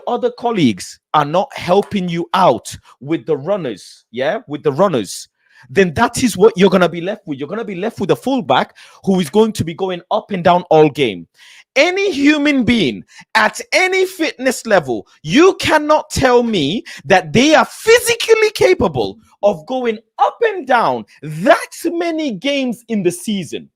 other colleagues are not helping you out with the runners, then that is what you're going to be left with. You're going to be left with a fullback who is going to be going up and down all game. Any human being at any fitness level, you cannot tell me that they are physically capable of going up and down that many games in the season.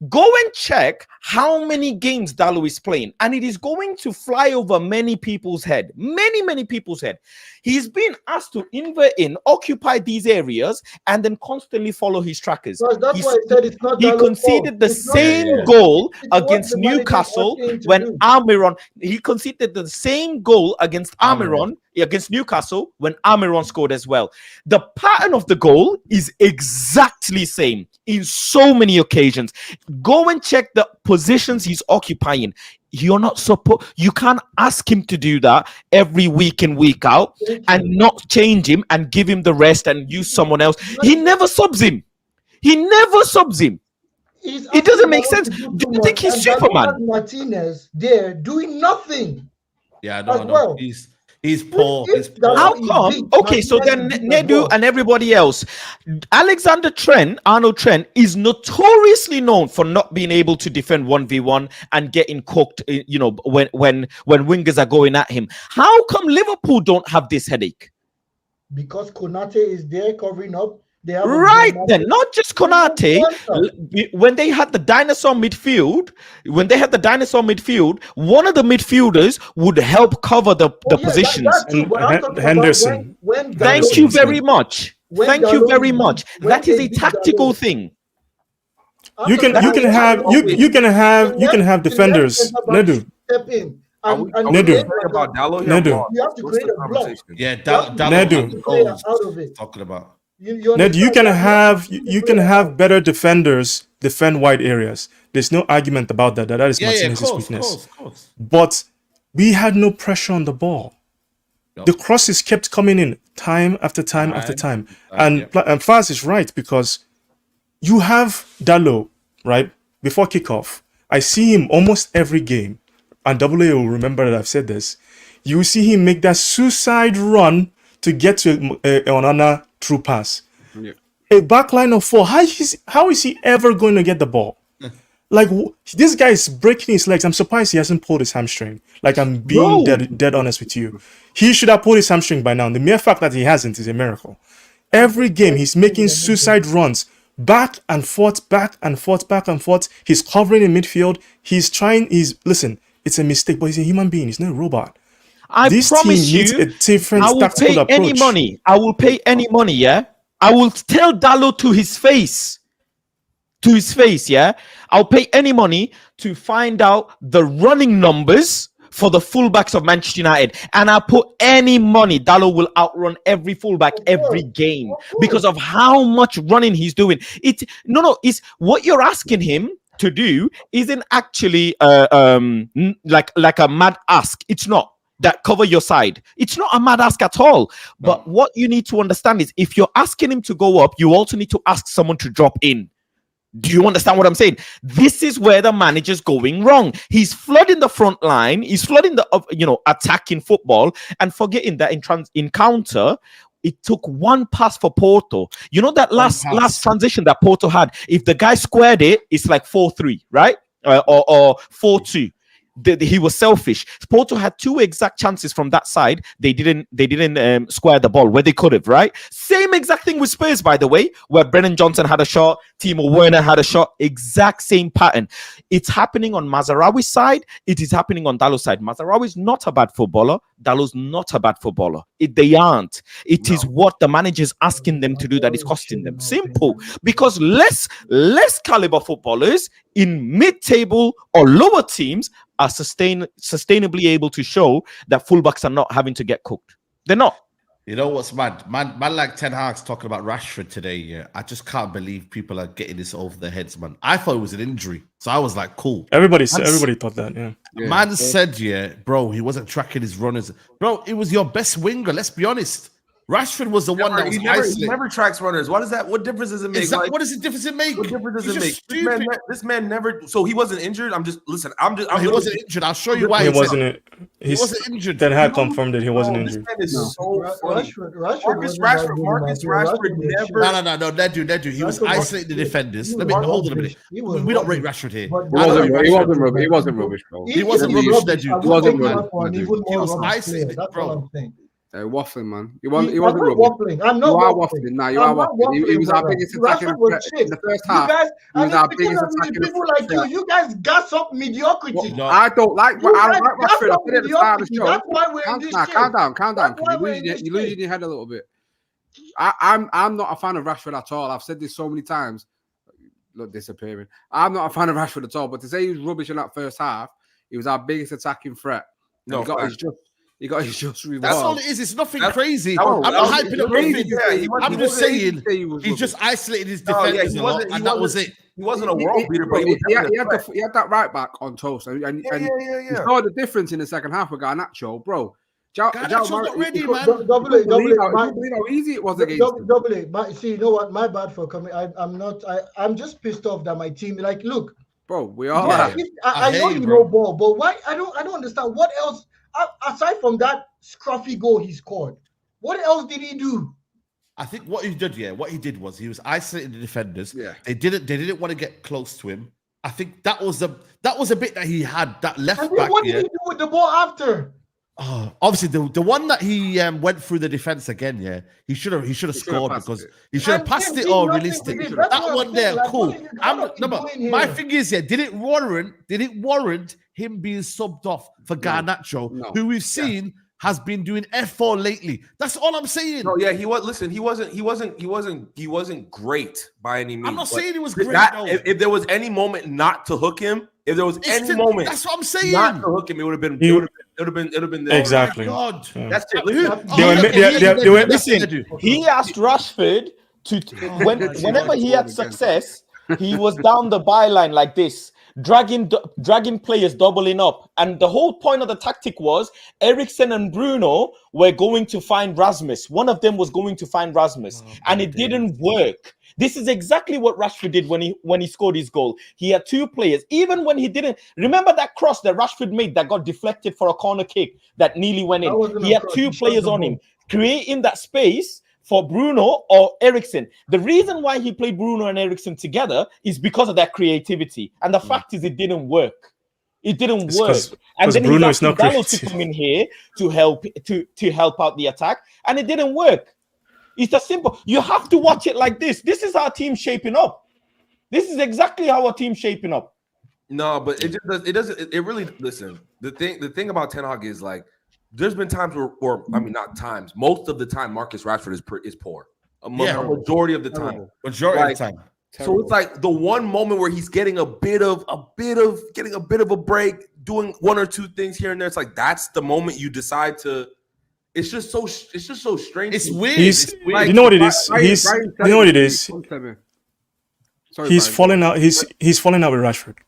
Go and check how many games Dalot is playing, and it is going to fly over many people's head. Many people's head. He's been asked to invert in, occupy these areas, and then constantly follow his trackers. Well, that's why I said it's not. He conceded the same goal against Newcastle when Almiron. He conceded the same goal against Almiron against Newcastle when Almiron scored as well. The pattern of the goal is exactly same in so many occasions. Go and check the positions he's occupying. You're not supposed. You can't ask him to do that every week in, week out, and not change him and give him the rest and use someone else. He never subs him. It doesn't make sense. Do you think he's Superman? Martinez there doing nothing. Yeah, no. He's poor. How come? Okay, so then Nedu and everybody else. Arnold Trent, is notoriously known for not being able to defend 1v1 and getting cooked, when wingers are going at him. How come Liverpool don't have this headache? Because Konate is there covering up. Right then, not just Konate. When they had the dinosaur midfield, one of the midfielders would help cover the positions. Henderson. Thank you very much. That is a tactical thing. You can have defenders. Nedu. Nedu. You have to create a block. Yeah, Nedu. Talking about. Ned, you can have better defenders defend wide areas. There's no argument about that. That is Martinez's weakness. Of course. But we had no pressure on the ball. Yep. The crosses kept coming in time after time after time. And Faz is right, because you have Dalot, right? Before kickoff, I see him almost every game. And AA will remember that I've said this. You see him make that suicide run to get to Onana through pass. Yeah. A backline of 4. How is he ever going to get the ball? Like, this guy is breaking his legs. I'm surprised he hasn't pulled his hamstring. Like, I'm being dead honest with you. He should have pulled his hamstring by now. The mere fact that he hasn't is a miracle. Every game, he's making suicide runs. Back and forth. He's covering in midfield. Listen, it's a mistake, but he's a human being. He's not a robot. I promise you, a different I will pay approach. any money. Yeah. I will tell Dalot to his face. Yeah. I'll pay any money to find out the running numbers for the fullbacks of Manchester United, and I put any money Dalot will outrun every fullback every game because of how much running he's doing. It's what you're asking him to do isn't actually like a mad ask. It's not. That cover your side. It's not a mad ask at all. But what you need to understand is if you're asking him to go up, you also need to ask someone to drop in. Do you understand what I'm saying? This is where the manager's going wrong. He's flooding the front line. He's flooding the attacking football and forgetting that in counter, it took one pass for Porto. You know that last transition that Porto had. If the guy squared it, it's like 4-3, right? Or 4-2. He was selfish. Porto had 2 exact chances from that side. They didn't square the ball where they could have, right? Same exact thing with Spurs, by the way, where Brennan Johnson had a shot, Timo Werner had a shot. Exact same pattern. It's happening on Mazraoui's side. It is happening on Dalot's side. Mazraoui's not a bad footballer. Dalot's not a bad footballer. They aren't. It is what the manager's asking them to do that is costing them. Simple. Because less caliber footballers in mid-table or lower teams are sustainably able to show that fullbacks are not having to get cooked. They're not. You know what's mad? Man like Ten Hag's talking about Rashford today. Yeah, I just can't believe people are getting this over their heads, man. I thought it was an injury, so I was like, cool. Everybody thought that. Yeah. Man said, bro, he wasn't tracking his runners. Bro, it was your best winger. Let's be honest. Rashford was the one that was he never tracks runners. What is that? What difference does it make? What does the difference it make? What difference does it make? This man never. So he wasn't injured. He wasn't injured. I'll show you why. He wasn't injured. Ten Hag confirmed that he wasn't injured. This man is so funny. Marcus Rashford never. No, Nedu. He was isolating the defenders. Let me hold on a minute. We don't rate Rashford here. He wasn't rubbish, bro. He wasn't rubbish, Nedu. He wasn't rubbish. He was isolated, bro. Waffling, man. He wasn't rubbish. Waffling. I'm not you are waffling. waffling. Nah, you are waffling. He was our biggest attacking threat in the first half. He was our biggest attacking people like you guys gas up mediocrity. No. I don't like Rashford. I said at the start of the show. That's why we're in this calm down. You're losing your head a little bit. I'm not a fan of Rashford at all. I've said this so many times. Look, disappearing. I'm not a fan of Rashford at all. But to say he was rubbish in that first half, he was our biggest attacking threat. No, he got his just reward. That's all it is. It's nothing crazy. I'm not hyping up anything. I'm just saying he just isolated his defenders a lot, and that was it. He wasn't a world beater, but he had that right back on toast, and you saw the difference in the second half with Garnacho, bro. Garnacho's not ready, man. Double it. How easy it was against him. Double it. See, you know what? My bad for coming. I'm just pissed off that my team. Like, look, bro, we all are. I know you know ball, but why? I don't understand what else. Aside from that scruffy goal he scored, what else did he do? I think what he did was he was isolating the defenders. Yeah. They didn't want to get close to him. I think that was a bit that he had, that left and back. What did he do with the ball after? Obviously the one that he went through the defense again. Yeah, he should have scored because he should have passed it or released it. That one there, cool. My thing is, did it warrant him being subbed off for Garnacho, who we've seen has been doing F4 lately? That's all I'm saying. No, yeah, he was. Listen, he wasn't great by any means. I'm not saying he was great. If there was any moment not to hook him, if there was any moment, that's what I'm saying. Not to hook him, it would have been. It would have been there. Exactly. Oh God. Yeah. That's it. Listen, he asked Rashford to whenever he had success, he was down the byline like this, dragging players doubling up. And the whole point of the tactic was Eriksen and Bruno were going to find Rasmus. One of them was going to find Rasmus, and it didn't work. This is exactly what Rashford did when he scored his goal. He had 2 players. Even when he didn't, remember that cross that Rashford made that got deflected for a corner kick that nearly went in. He had 2 players on him, creating that space for Bruno or Eriksen. The reason why he played Bruno and Eriksen together is because of that creativity. And the fact is, it didn't work. It didn't work. And then Bruno he's asking Dalot to come in here to help out the attack, and it didn't work. It's as simple. You have to watch it like this. This is our team shaping up. This is exactly how our team's shaping up. No, but it really, listen, the thing about Ten Hag is like, there's been times not times, most of the time Marcus Rashford is poor. A majority of the time. Majority of the time. So it's like the one moment where he's getting a bit of a break, doing one or two things here and there. It's like that's the moment you decide to. It's just so strange. It's weird. He's, It's weird. you know what it is? You know what it is? Sorry, He's Brian. falling out. He's falling out with Rashford.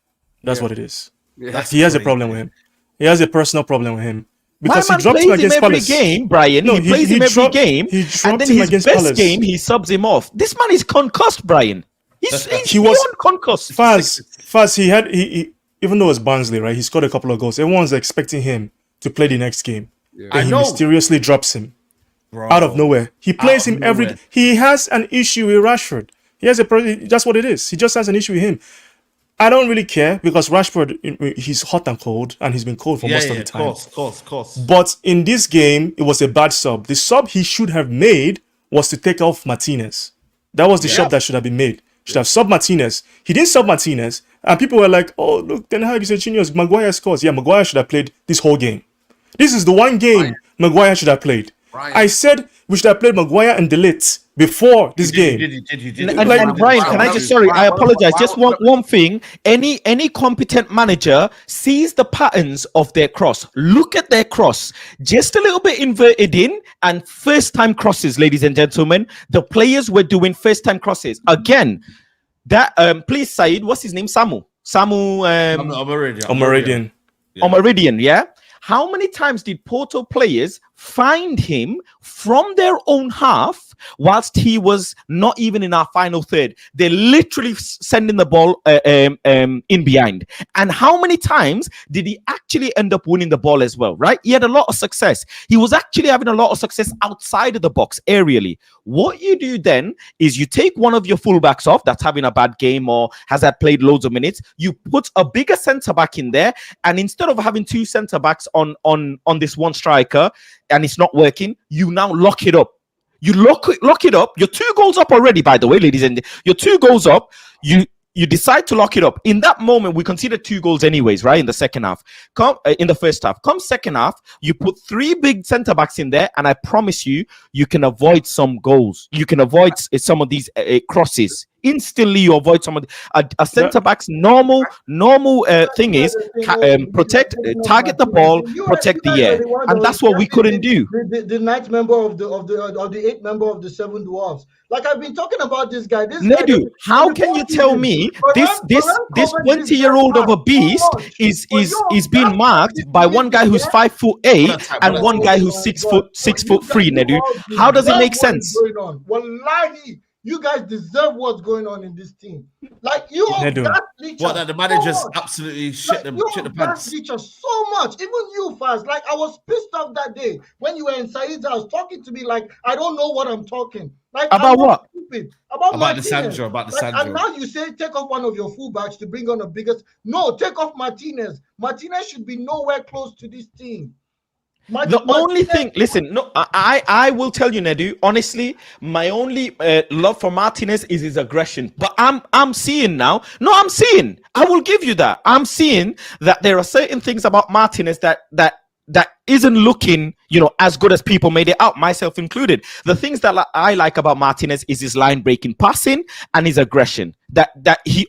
That's what it is. Yeah. He has a problem with him. He has a personal problem with him. Because My he dropped man him plays against him every Palace. game, Brian. No, he plays him every game, He and dropped then him his against best Palace. game, he subs him off. This man is concussed, Brian. He's He was- beyond concussed. Faz, he even though it's Barnsley, right? He scored a couple of goals. Everyone's expecting him to play the next game. Yeah. And I he know. mysteriously drops him Bro. out of nowhere. He plays of him every. nowhere. He has an issue with Rashford. He has that's what it is. He just has an issue with him. I don't really care because Rashford, he's hot and cold, and he's been cold for most of the time. Of course. But in this game, it was a bad sub. The sub he should have made was to take off Martinez. That was the sub that should have been made. Should have sub Martinez. He didn't sub Martinez, and people were like, "Oh, look, Ten Hag is a genius. Maguire scores." Yeah, Maguire should have played this whole game. This is the one game Maguire should have played. Brian. I said we should have played Maguire and De Ligt before this game. You did. And Brian, can I just I apologize. Just one thing. Any competent manager sees the patterns of their cross. Look at their cross. Just a little bit inverted in and first time crosses, ladies and gentlemen. The players were doing first time crosses. Again, that please Saeed, what's his name? Samu. Meridian. Yeah. On Meridian, yeah. How many times did Porto players find him from their own half whilst he was not even in our final third? They're literally sending the ball in behind. And how many times did he actually end up winning the ball as well, right? He had a lot of success. He was actually having a lot of success outside of the box aerially. What you do then is you take one of your fullbacks off that's having a bad game or has had played loads of minutes. You put a bigger centre back in there, and instead of having two centre backs on this one striker and it's not working, you now lock it up. You lock it up. You're 2 goals up already, by the way, ladies and you're 2 goals up. You decide to lock it up. In that moment, we conceded 2 goals anyways, right? In the second half. In the first half. Come second half, you put 3 big centre backs in there, and I promise you, you can avoid some goals. You can avoid some of these crosses. Instantly, you avoid some of a centre back's normal thing is protect, target the ball, protect the air, and that's what we couldn't do. The 9th member of the 8th member of the 7 dwarfs. Like I've been talking about this guy. Nedu, how can you tell me this 20-year-old of a beast is being marked by one guy who's 5'8" and one guy who's 6'3", Nedu? How does it make sense? Wallahi, you guys deserve what's going on in this team. Like you are that the managers absolutely shit the pants. So much. Even you, Faz. Like I was pissed off that day when you were in Saeed's house talking to me like I don't know what I'm talking. Like about what? Stupid. About the Sandro. And now you say take off one of your fullbacks to bring on the biggest. No, take off Martinez. Martinez should be nowhere close to this team. The only thing, listen, no, I will tell you, Nedu, honestly, my only love for Martinez is his aggression. But I'm seeing now. No, I'm seeing. I will give you that. I'm seeing that there are certain things about Martinez that isn't looking, as good as people made it out, myself included. The things that I like about Martinez is his line-breaking passing and his aggression. That he,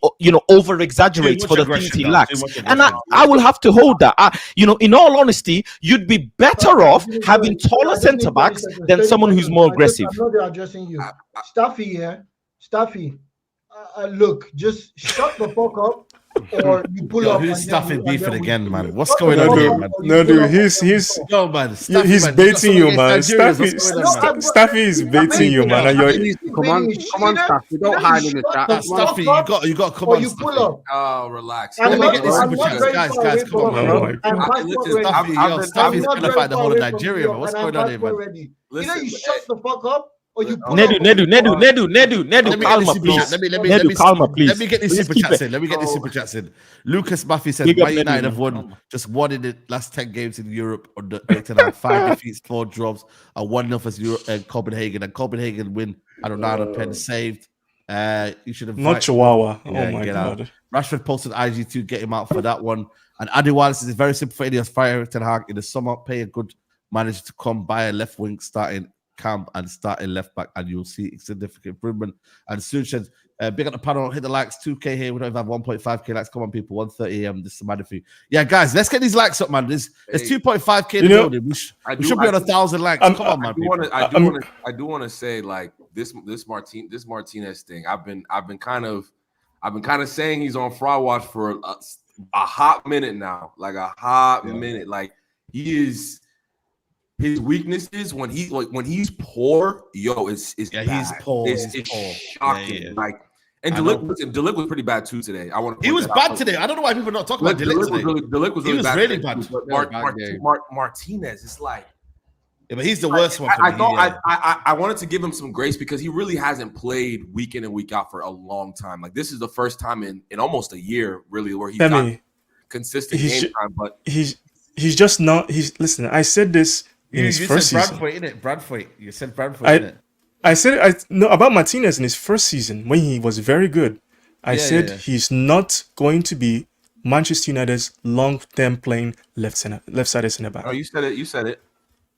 over-exaggerates for the things he lacks. And I will have to hold that. In all honesty, you'd be better off having taller centre-backs than someone who's more aggressive. I know they're addressing you. Staffy, yeah? Staffy, look, just shut the fuck up. Or you pull up. Who's Staffy beefing again, man? What's going on here, man? No, dude, he's baiting you, man. Staffy is baiting you, man. And you're come on, Staffy. Don't hide in the chat. Staffy, you got to come on. You pull up. Oh, relax. Let me get this super chats, guys. Come on, man. Staffy's gonna fight the whole of Nigeria, man. What's going on here, man? You shut the fuck up. Nedu, calma, please. Let me get these super chats in. Lucas Buffy says, "My United have won just one in the last 10 games in Europe under 5 defeats, 4 draws, and 1-0 for Copenhagen. And Copenhagen win. I don't know how to pen saved. You should have not Chihuahua. Oh my god! Out. Rashford posted IG2, get him out for that one. And Adi Wallace says, very simple for India's fire Ten Hag in the summer. Pay a good manager to come buy a left wing starting camp and start in left back, and you'll see significant improvement." And Soon said, Big up the panel. Hit the likes. 2K here. We don't even have 1.5K likes. Come on, people. 1:30 a.m. This is mad for you. Yeah, guys, let's get these likes up, man. There's 2.5K in the building. We should be on 1,000 likes. Come on, man. I do want to say, like, this Martinez thing. I've been kind of saying he's on fraud watch for a hot minute now. Like a hot minute. Like his weaknesses when he's poor, it's bad. He's poor. It's poor. Shocking. Yeah. Like, and Delic was pretty bad too today. He was bad today. I don't know why people are not talking about Delic today. Delic was really bad. Martinez, it's like, yeah, but he's the worst one. I wanted to give him some grace because he really hasn't played week in and week out for a long time. Like this is the first time in almost a year, really, where he's got consistent game time. But he's just not. Listen. I said this in his first season. Bradford. You said Bradford, innit? I said about Martinez in his first season when he was very good. I said he's not going to be Manchester United's long-term playing left-sided center back. Oh, you said it.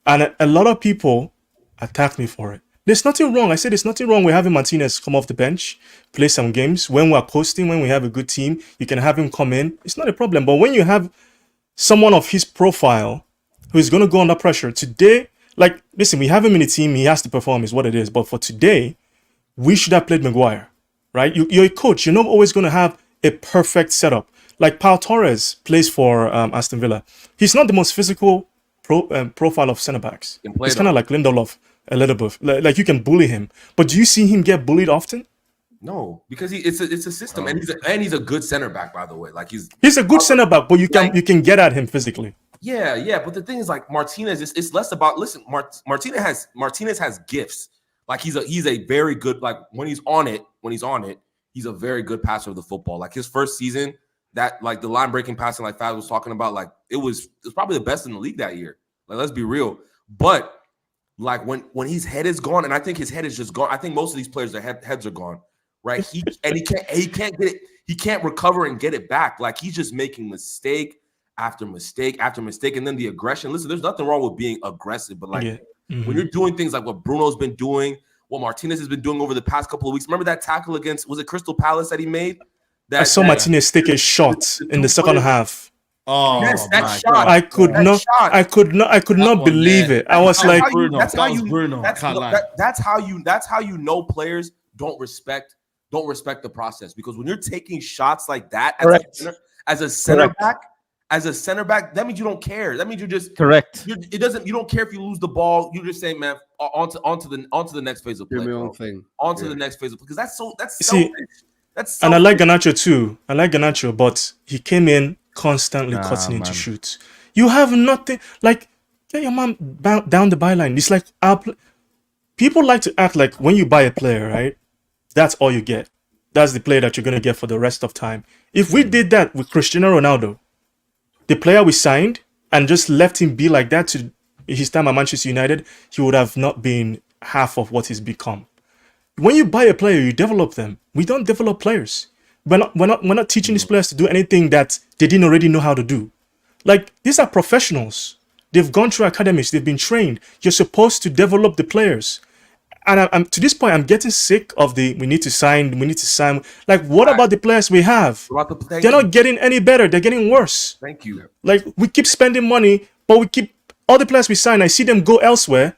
And a lot of people attacked me for it. There's nothing wrong. I said there's nothing wrong with having Martinez come off the bench, play some games. When we're coasting, when we have a good team, you can have him come in. It's not a problem. But when you have someone of his profile who is going to go under pressure today, like, listen, we have him in the team. He has to perform is what it is. But for today, we should have played Maguire, right? You're a coach. You're not always going to have a perfect setup. Like Pau Torres plays for Aston Villa. He's not the most physical profile of centre backs. It's kind of like Lindelof a little bit. Like you can bully him, but do you see him get bullied often? No, because it's a system, and he's a good centre back, by the way. Like he's a good centre back, but you can get at him physically. Yeah. But the thing is, like Martinez, it's less about. Listen, Martinez has gifts. Like he's a very good. Like when he's on it, he's a very good passer of the football. Like his first season, that like the line breaking passing, like Faz was talking about, like it was probably the best in the league that year. Like let's be real. But like when his head is gone, and I think his head is just gone. I think most of these players, their heads are gone, right? He can't get it. He can't recover and get it back. Like he's just making mistake after mistake after mistake, and then the aggression. Listen, there's nothing wrong with being aggressive, but like when you're doing things like what Bruno's been doing, what Martinez has been doing over the past couple of weeks. Remember that tackle against, was it Crystal Palace that he made? I saw Martinez take a shot in the second half. Oh, yes, that shot! I could not believe it. I was like, that's how you know players don't respect the process, because when you're taking shots like that as a center back, that means you don't care. That means you just You don't care if you lose the ball. You're just saying, man, onto the next phase of play. The next phase of play, because that's selfish. And I like Garnacho too. But he came in constantly cutting into shoots. You have nothing. Like, get your man down the byline. It's like people like to act like when you buy a player, right? That's all you get. That's the player that you're going to get for the rest of time. If we did that with Cristiano Ronaldo, the player we signed, and just left him be like that to his time at Manchester United, he would have not been half of what he's become. When you buy a player, you develop them. We don't develop players. We're not teaching these players to do anything that they didn't already know how to do. Like, these are professionals. They've gone through academies. They've been trained. You're supposed to develop the players. And I'm to this point, I'm getting sick of we need to sign. Like, what about the players we have? They're not getting any better. They're getting worse. Thank you. Like, we keep spending money, but we keep all the players we sign. I see them go elsewhere.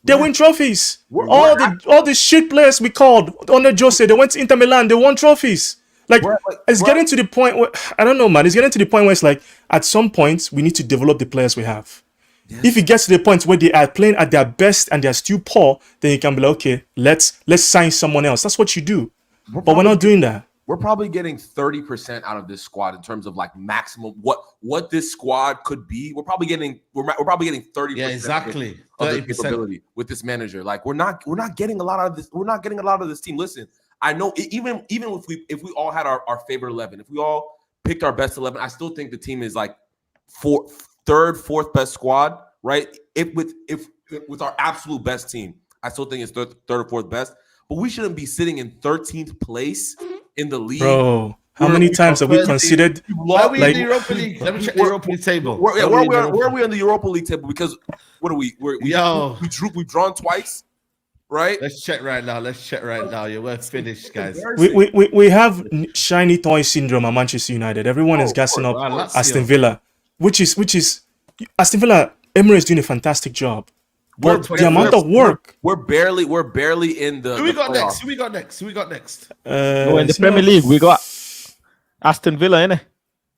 They win trophies. All the shit players we called under Jose, they went to Inter Milan. They won trophies. Like, it's getting to the point where, I don't know, man. It's getting to the point where it's like, at some point, we need to develop the players we have. Yes. If it gets to the point where they are playing at their best and they're still poor, then you can be like, okay, let's sign someone else. That's what you do. But we're not doing that. We're probably getting 30% out of this squad in terms of like maximum what this squad could be. We're probably getting 30%. Yeah, exactly. Of the capability with this manager. Like we're not getting a lot out of this. We're not getting a lot of this team. Listen, I know even if we all had our favorite 11, if we all picked our best 11, I still think the team is like third, fourth best squad, right? If with our absolute best team, I still think it's third or fourth best. But we shouldn't be sitting in 13th place in the league. Bro, how many times have we considered? Why are we in the Europa League? Let me check the Europa League table. Where are we on the Europa League table? Because what are we? We've drawn twice. right? Let's check right now. Yeah, we're finished, guys. We have shiny toy syndrome at Manchester United. Everyone is gassing up Aston Villa, which is Aston Villa. Emery is doing a fantastic job, but the amount of work we're barely in the. Who we got next? Who we got next? In the Premier League, we got Aston Villa, innit?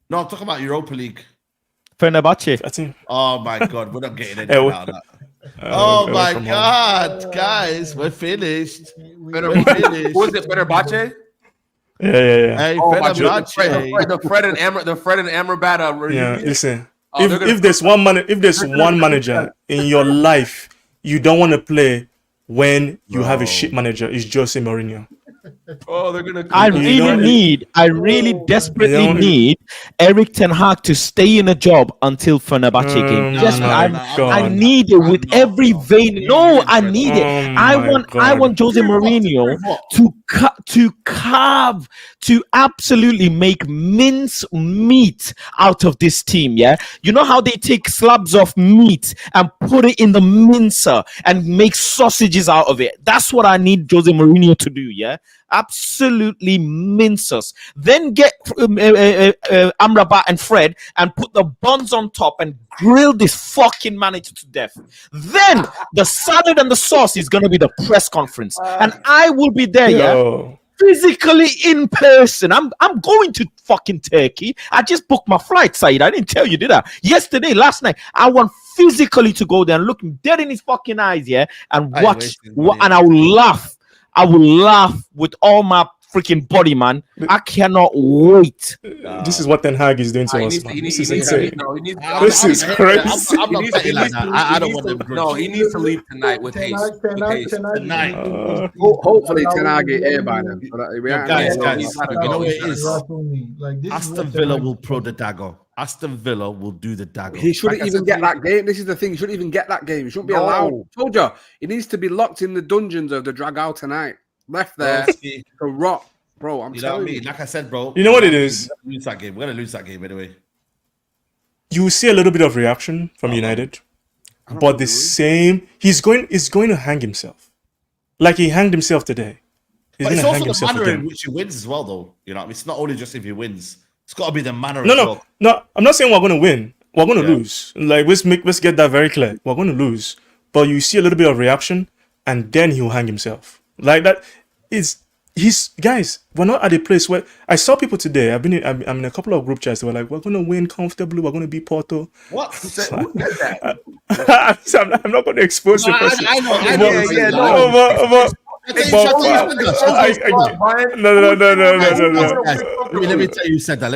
No, I'm talking about Europa League. Fenerbahce. I think. Oh my God, we're not getting anything out of that. Oh my God, guys, we're finished. We're finished. Was it Fenerbahce? Yeah. Hey, Fenerbahce. The Fred and Amrabat. Yeah, listen. If there's one manager in your life you don't want to play when you have a shit manager, it's Jose Mourinho. Oh, they're gonna. I really desperately need Eric Ten Hag to stay in a job until Fenerbahce game. I need it with every vein. No, I need it. I want Jose Mourinho to absolutely make mince meat out of this team. Yeah, you know how they take slabs of meat and put it in the mincer and make sausages out of it. That's what I need Jose Mourinho to do. Yeah. Absolutely mince us. Then get Amrabat and Fred and put the buns on top and grill this fucking manager to death. Then the salad and the sauce is gonna be the press conference, and I will be there. Yeah, physically in person. I'm going to fucking Turkey. I just booked my flight, Saeed. I didn't tell you, did I? Last night. I want physically to go there and look him dead in his fucking eyes, yeah, and watch. And I will laugh. I will laugh with all my freaking body, man. I cannot wait. This is what Ten Hag is doing to us, man. This is insane. This is crazy. I don't want them. No, he needs to leave tonight with haste. Tonight. Hopefully, Ten Hag get air by them. Guys, you know what it is? Aston Villa will pro the dagger. Aston Villa will do the dagger. He shouldn't even get that game. This is the thing. He shouldn't even get that game. He shouldn't be allowed. Told you. He needs to be locked in the dungeons of the Dragao tonight. Left there to rot. Bro, I'm telling you. Like I said, bro. You know what it is? We're going to lose that game anyway. You see a little bit of reaction from United. But the same, he's going to hang himself. Like he hanged himself today. But it's also the manner in which he wins as well, though. You know, it's not only just if he wins. It's got to be the manner. No. I'm not saying we're going to win. We're going to lose. Like let's get that very clear. We're going to lose. But you see a little bit of reaction, and then he'll hang himself. Like that is guys. We're not at a place where I saw people today. I'm in a couple of group chats. They were like, "We're going to win comfortably. We're going to beat Porto." What? I'm not going to expose the person. I know. Let me tell you, said that.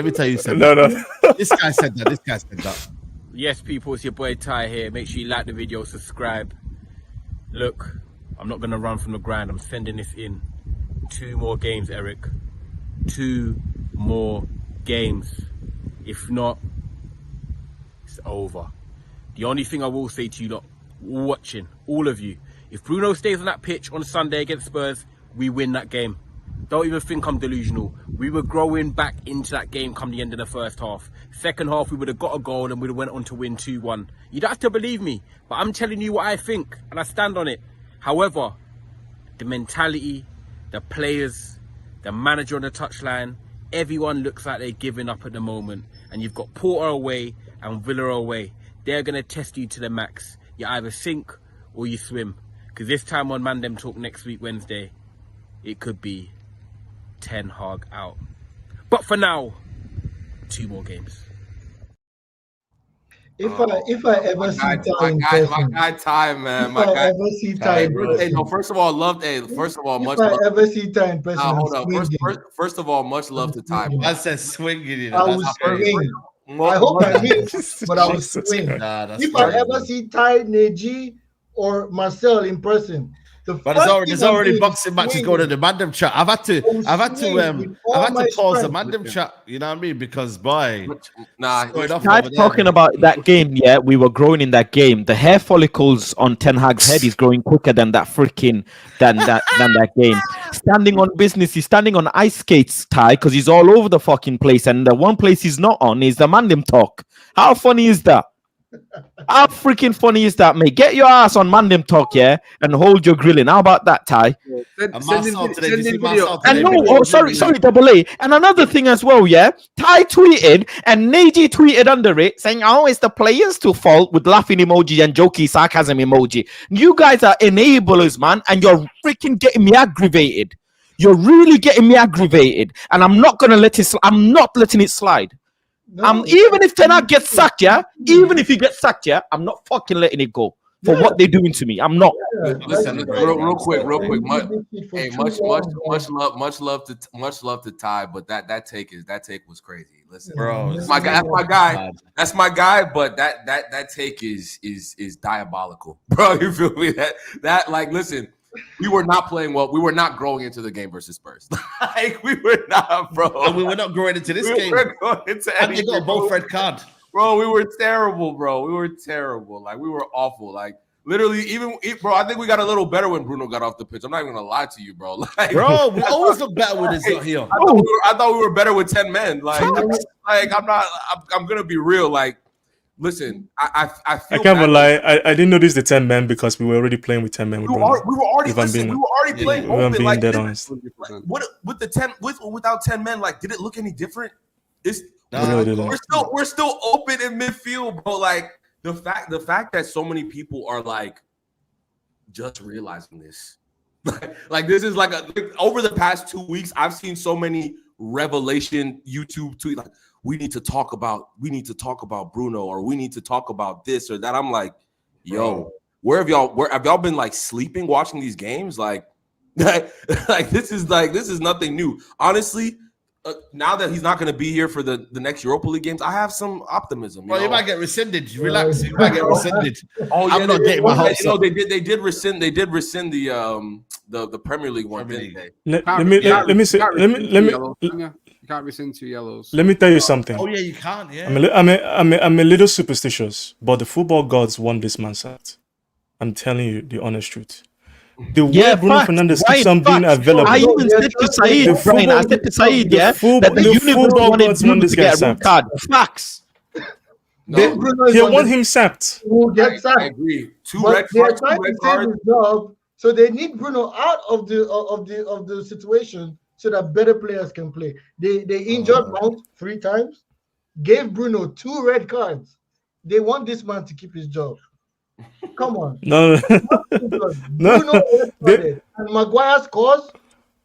No. This guy said that. Yes, people, it's your boy Ty here. Make sure you like the video, subscribe. Look, I'm not gonna run from the grind. I'm sending this in. 2 more games, Eric. 2 more games. If not, it's over. The only thing I will say to you lot watching, all of you, if Bruno stays on that pitch on Sunday against Spurs, we win that game. Don't even think I'm delusional. We were growing back into that game come the end of the first half. Second half, we would have got a goal and we would have went on to win 2-1. You don't have to believe me, but I'm telling you what I think and I stand on it. However, the mentality, the players, the manager on the touchline, everyone looks like they're giving up at the moment. And you've got Porto away and Villa away. They're going to test you to the max. You either sink or you swim. Because this time on Mandem Talk next week, Wednesday, it could be Ten Hag out. But for now, 2 more games. If I ever see Ty in person, my guy Ty, man, my guy. Ever see Ty in person, hey, no. First of all, much. If I ever see Ty in person, hold up. First of all, much love to Ty. I said swinging. I was swinging. I hope I miss, but I was swinging. If I ever see Ty, Neji, or Marcel in person, but there's already boxing matches going in the Mandem chat. I've had to pause the Mandem chat. You know what I mean? Because talking about that game. Yeah, we were growing in that game. The hair follicles on Ten Hag's head is growing quicker than that game. Standing on business, he's standing on ice skates, Ty, because he's all over the fucking place. And the one place he's not on is the Mandem Talk. How funny is that? How freaking funny is that, mate? Get your ass on Mandem Talk, yeah, and hold your grilling. How about that, Ty? Send him video. And no, oh, sorry, double A. And another thing as well, yeah. Ty tweeted and Neji tweeted under it saying, "Oh, it's the players to fault," with laughing emoji and jokey sarcasm emoji. You guys are enablers, man, and you're freaking getting me aggravated. You're really getting me aggravated, and I'm not gonna let it. I'm not letting it slide. No, Even if Ten Hag gets sacked, yeah. Even if he gets sacked, yeah, I'm not fucking letting it go for what they're doing to me. I'm not. Listen, real quick. Much love to Ty, but that take was crazy. Listen, Bro, that's my guy. But that take is diabolical, bro. You feel me? That like, listen. We were not playing well. We were not growing into the game versus Spurs. Like, we were not, bro. And we were not growing into this game. And they got a both red card. Bro, we were terrible, bro. We were terrible. Like, we were awful. Like, literally, bro, I think we got a little better when Bruno got off the pitch. I'm not even going to lie to you, bro. Like, bro, we always look better when it's not here. I thought we were better with 10 men. Like I'm going to be real. Like, listen, I can't lie. I didn't notice the 10 men because we were already playing with 10 men. We were already playing open. Like, without 10 men, like, did it look any different? We're still open in midfield, bro. Like, the fact that so many people are like just realizing this. Like this is like over the past 2 weeks, I've seen so many revelation YouTube tweets like, we need to talk about Bruno, or we need to talk about this or that. I'm like, yo, where have y'all been, like, sleeping watching these games? Like this is nothing new. Honestly, now that he's not going to be here for the next Europa League games, I have some optimism. Well, you might get rescinded. Relax, you might get rescinded. Oh, yeah, I'm not getting my hopes up. They did rescind the Premier League one, didn't they? Let me You can't rescind 2 yellows. Let me tell you something. Oh yeah, you can't. Yeah. I'm a little superstitious, but the football gods want this man sacked. I'm telling you the honest truth. The way Bruno Fernandes keeps on being available. I even said to Saeed, Brian, I said to Saeed, that the universe wanted Bruno to get a red card. Facts. They want him sacked. I agree. Two red cards. So they need Bruno out of the situation so that better players can play. They injured Mount 3 times, gave Bruno 2 red cards. They want this man to keep his job. Come on. No. Bruno and Maguire scores.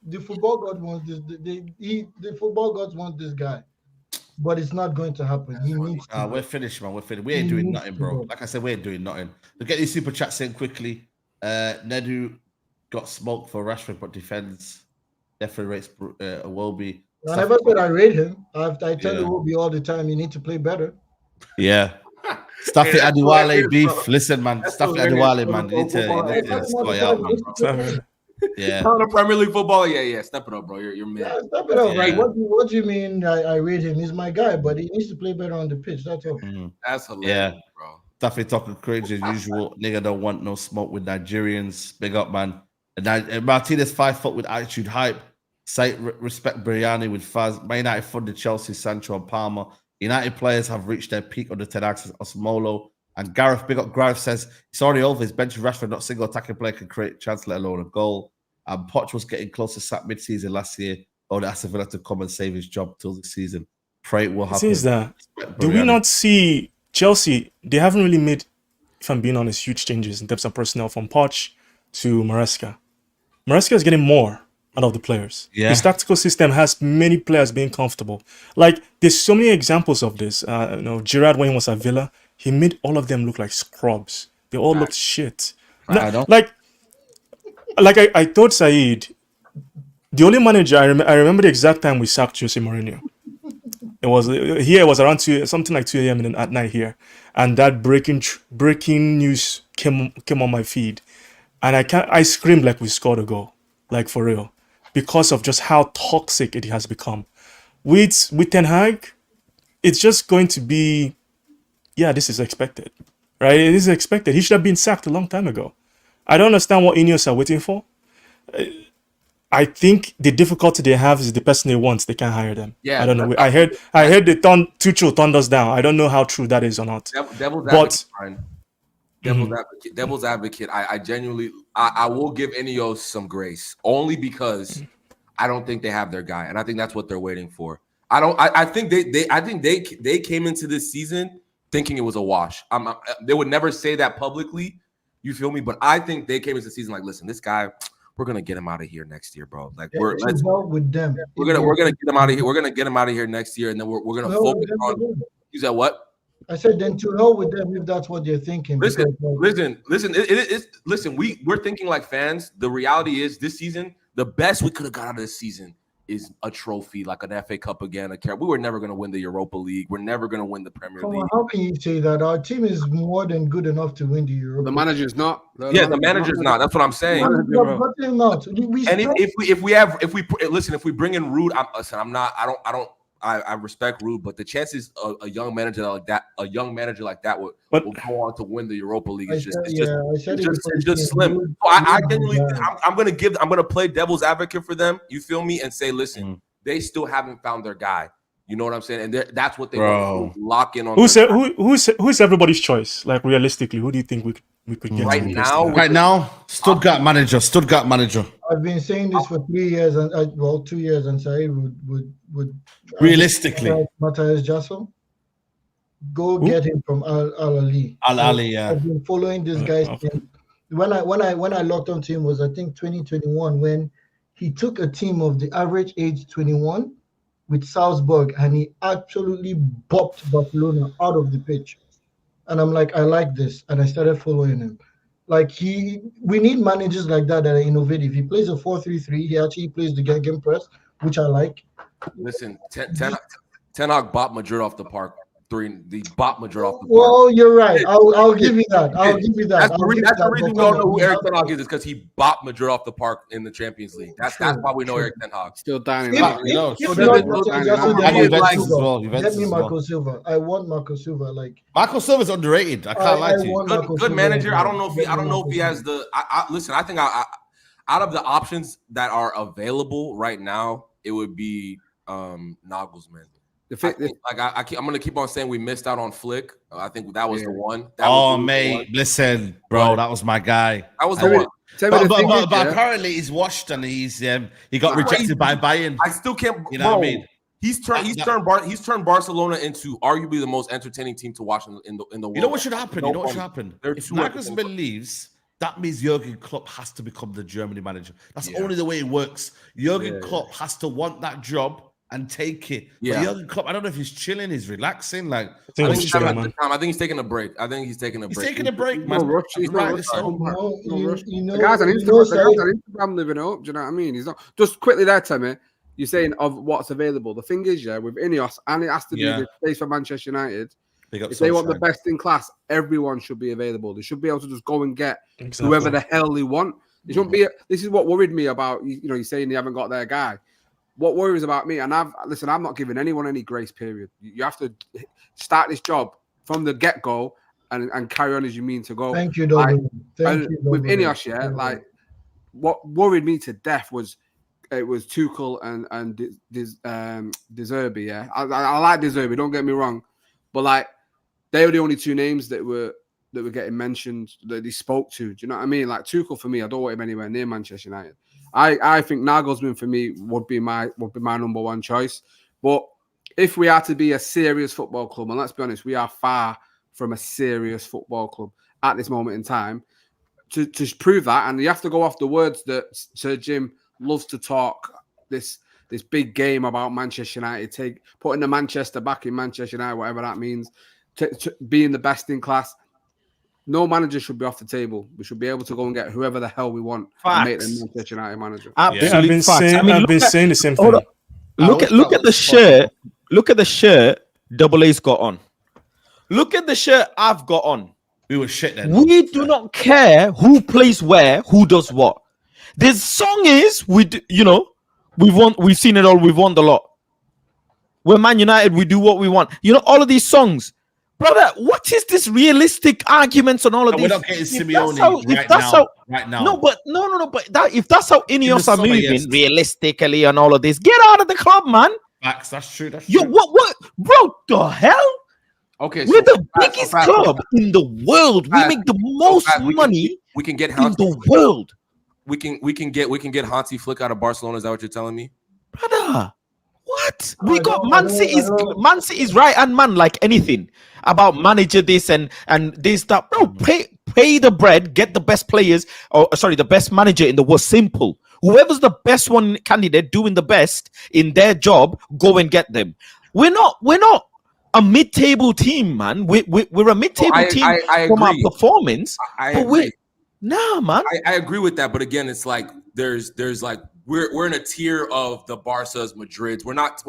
The football god wants this. The football gods want this guy, but it's not going to happen. He needs. We're finished, man. We're finished. We ain't doing nothing, bro. Like I said, we ain't doing nothing. We'll get these super chats in quickly. Nedu got smoked for Rashford, but defends. Definitely rates Iwobi. I never said I rate him. I tell Iwobi all the time, you need to play better. Yeah. Staffy Adiwale beef. Listen, man. Staffy Adiwale, man. You need to score out, man. Yeah. On Premier League football, yeah. Step it up, bro. You're mid. Yeah, step it up. Yeah. Like, what do you mean I rate him? He's my guy, but he needs to play better on the pitch. That's all. That's hilarious, bro. Staffy talking crazy as usual. Nigga don't want no smoke with Nigerians. Big up, man. And Martinez 5 foot with attitude hype. Sight respect Biryani with Faz. Man United funded Chelsea, Sancho, and Palmer. United players have reached their peak under Ten Hag, Osmolo. And Gareth, big up Gareth, says it's already over. His bench of Rashford, not a single attacking player can create a chance, let alone a goal. And Poch was getting close to sack mid-season last year. Only asked Villa to come and save his job till the season. Pray it will happen. It is that. Do we not see Chelsea? They haven't really made, if I'm being honest, huge changes in terms of personnel from Poch to Maresca. Maresca is getting more out of the players. Yeah. His tactical system has many players being comfortable. Like, there's so many examples of this. Gerrard, when he was at Villa, he made all of them look like scrubs. They all looked shit. Like I told Saeed, the only manager I remember the exact time we sacked Jose Mourinho. It was around 2 a.m. at night here, and that breaking news came on my feed, and I screamed like we scored a goal, like for real, because of just how toxic it has become. With Ten Hag, it's just going to be, this is expected, right? It is expected. He should have been sacked a long time ago. I don't understand what Ineos are waiting for. I think the difficulty they have is the person they want. They can't hire them. Yeah, I don't know. I heard Tuchel turned us down. I don't know how true that is or not. Devil's advocate, Brian. Devil's advocate. I genuinely, I will give Ineos some grace only because I don't think they have their guy, and I think that's what they're waiting for. I think they came into this season thinking it was a wash. They would never say that publicly. You feel me? But I think they came into the season like, listen, this guy, we're gonna get him out of here next year, bro. Like with them. We're gonna get him out of here. We're gonna get him out of here next year, and then we're gonna focus on. You said what? I said then to hell with them if that's what they're thinking. Listen. We're thinking like fans. The reality is this season, the best we could have got out of this season is a trophy, like an FA Cup again. We were never going to win the Europa League. We're never going to win the Premier League. How can you say that? Our team is more than good enough to win the Europa. The manager's not. The manager's not. That's what I'm saying. If we bring in Rude, I respect Rude, but the chances a young manager like that will go on to win the Europa League is just slim. So I genuinely, I'm gonna play devil's advocate for them. You feel me? And say, listen, they still haven't found their guy. You know what I'm saying? And that's what they lock in on. Who's everybody's choice? Like realistically, who do you think we could get right now? Stuttgart manager. I've been saying this for 3 years and 2 years, and Saeed would realistically Matthias Jassel. Go get him from Al Ali. Yeah. I've been following this guy's thing. When I locked onto him was I think 2021 when he took a team of the average age 21 with Salzburg and he absolutely bopped Barcelona out of the pitch. And I'm like, I like this, and I started following him. Like we need managers like that are innovative. He plays a 4-3-3. He actually plays the game press, which I like. Listen, Ten Hag bought Madrid off the park. The bought Madrid off the park. Well, you're right. I'll give you that. That's the reason we don't know who Eric Ten Hag is because he bought Madrid off the park in the Champions League. That's why we know Eric Ten Hag. Still dining. Get me Marco Silva. I want Marco Silva. Like Marco Silva's underrated. I can't lie to you. Good manager. I don't know if he has the. Listen. I think out of the options that are available right now, it would be Nagelsmann. I'm gonna keep on saying we missed out on Flick. I think that was the one. Listen, bro, that was my guy. That was the one. But apparently he's washed and he got rejected by Bayern. I still can't. You know what I mean? He's turned Barcelona into arguably the most entertaining team to watch in the world. You know what should happen? If Nagelsmann leaves, that means Jurgen Klopp has to become the Germany manager. That's only the way it works. Jurgen Klopp has to want that job and take it. Yeah. But Jurgen Klopp, I don't know if he's chilling, he's relaxing. Like I think he's taking a break. He's taking a break. No rush. He's not rush. The guys on Instagram living up. Do you know what I mean? He's not. Just quickly there, Timmy. You're saying of what's available. The thing is, with Ineos, and it has to be the place for Manchester United. If they want the best in class, everyone should be available. They should be able to just go and get whoever the hell they want. It shouldn't be. This is what worried me about. You're saying they haven't got their guy. What worries about me, and I'm not giving anyone any grace period. You have to start this job from the get-go and carry on as you mean to go. Thank you, Dodo. With Ineos, like what worried me to death was it was Tuchel and De Zerbi. Yeah, I like De Zerbi. Don't get me wrong, but like they were the only two names that were getting mentioned that he spoke to. Do you know what I mean? Like Tuchel for me, I don't want him anywhere near Manchester United. I think Nagelsmann for me would be my number one choice. But if we are to be a serious football club, and let's be honest, we are far from a serious football club at this moment in time, to prove that, and you have to go off the words that Sir Jim loves to talk, this big game about Manchester United, putting the Manchester back in Manchester United, whatever that means, to being the best in class. No manager should be off the table. We should be able to go and get whoever the hell we want and make them Manchester United manager. Absolutely. I've been saying the same thing. Look at the shirt. Look at the shirt Double A's got on. Look at the shirt I've got on. We were shit then. We do not care who plays where, who does what. The song is we've seen it all. We've won the lot. We're Man United. We do what we want. All of these songs. brother, what is this realistic arguments on all of And this? we're not getting If Simeone that's how, right now. no, but but that if that's how Ineos are summer, moving yes. realistically and all of this, get out of the club, man. Facts, that's true. That's Yo, true. what, bro? The hell? Okay, We're so the biggest club in the world. We make the most money we can get in Hansi the world, we can get Hansi Flick out of Barcelona. Is that what you're telling me? brother. What? I We got don't- Man I City don't- Man City is right and man like anything about manager this and this stuff. Bro, pay the bread, get the best players, or sorry, the best manager in the world. Simple. Whoever's the best one candidate doing the best in their job, go and get them. We're not a mid-table team, man. We're a mid-table team I from our agree. performance. I But agree. nah, man. I agree with that, but again, it's like there's like we're in a tier of the Barca's, Madrids. We're not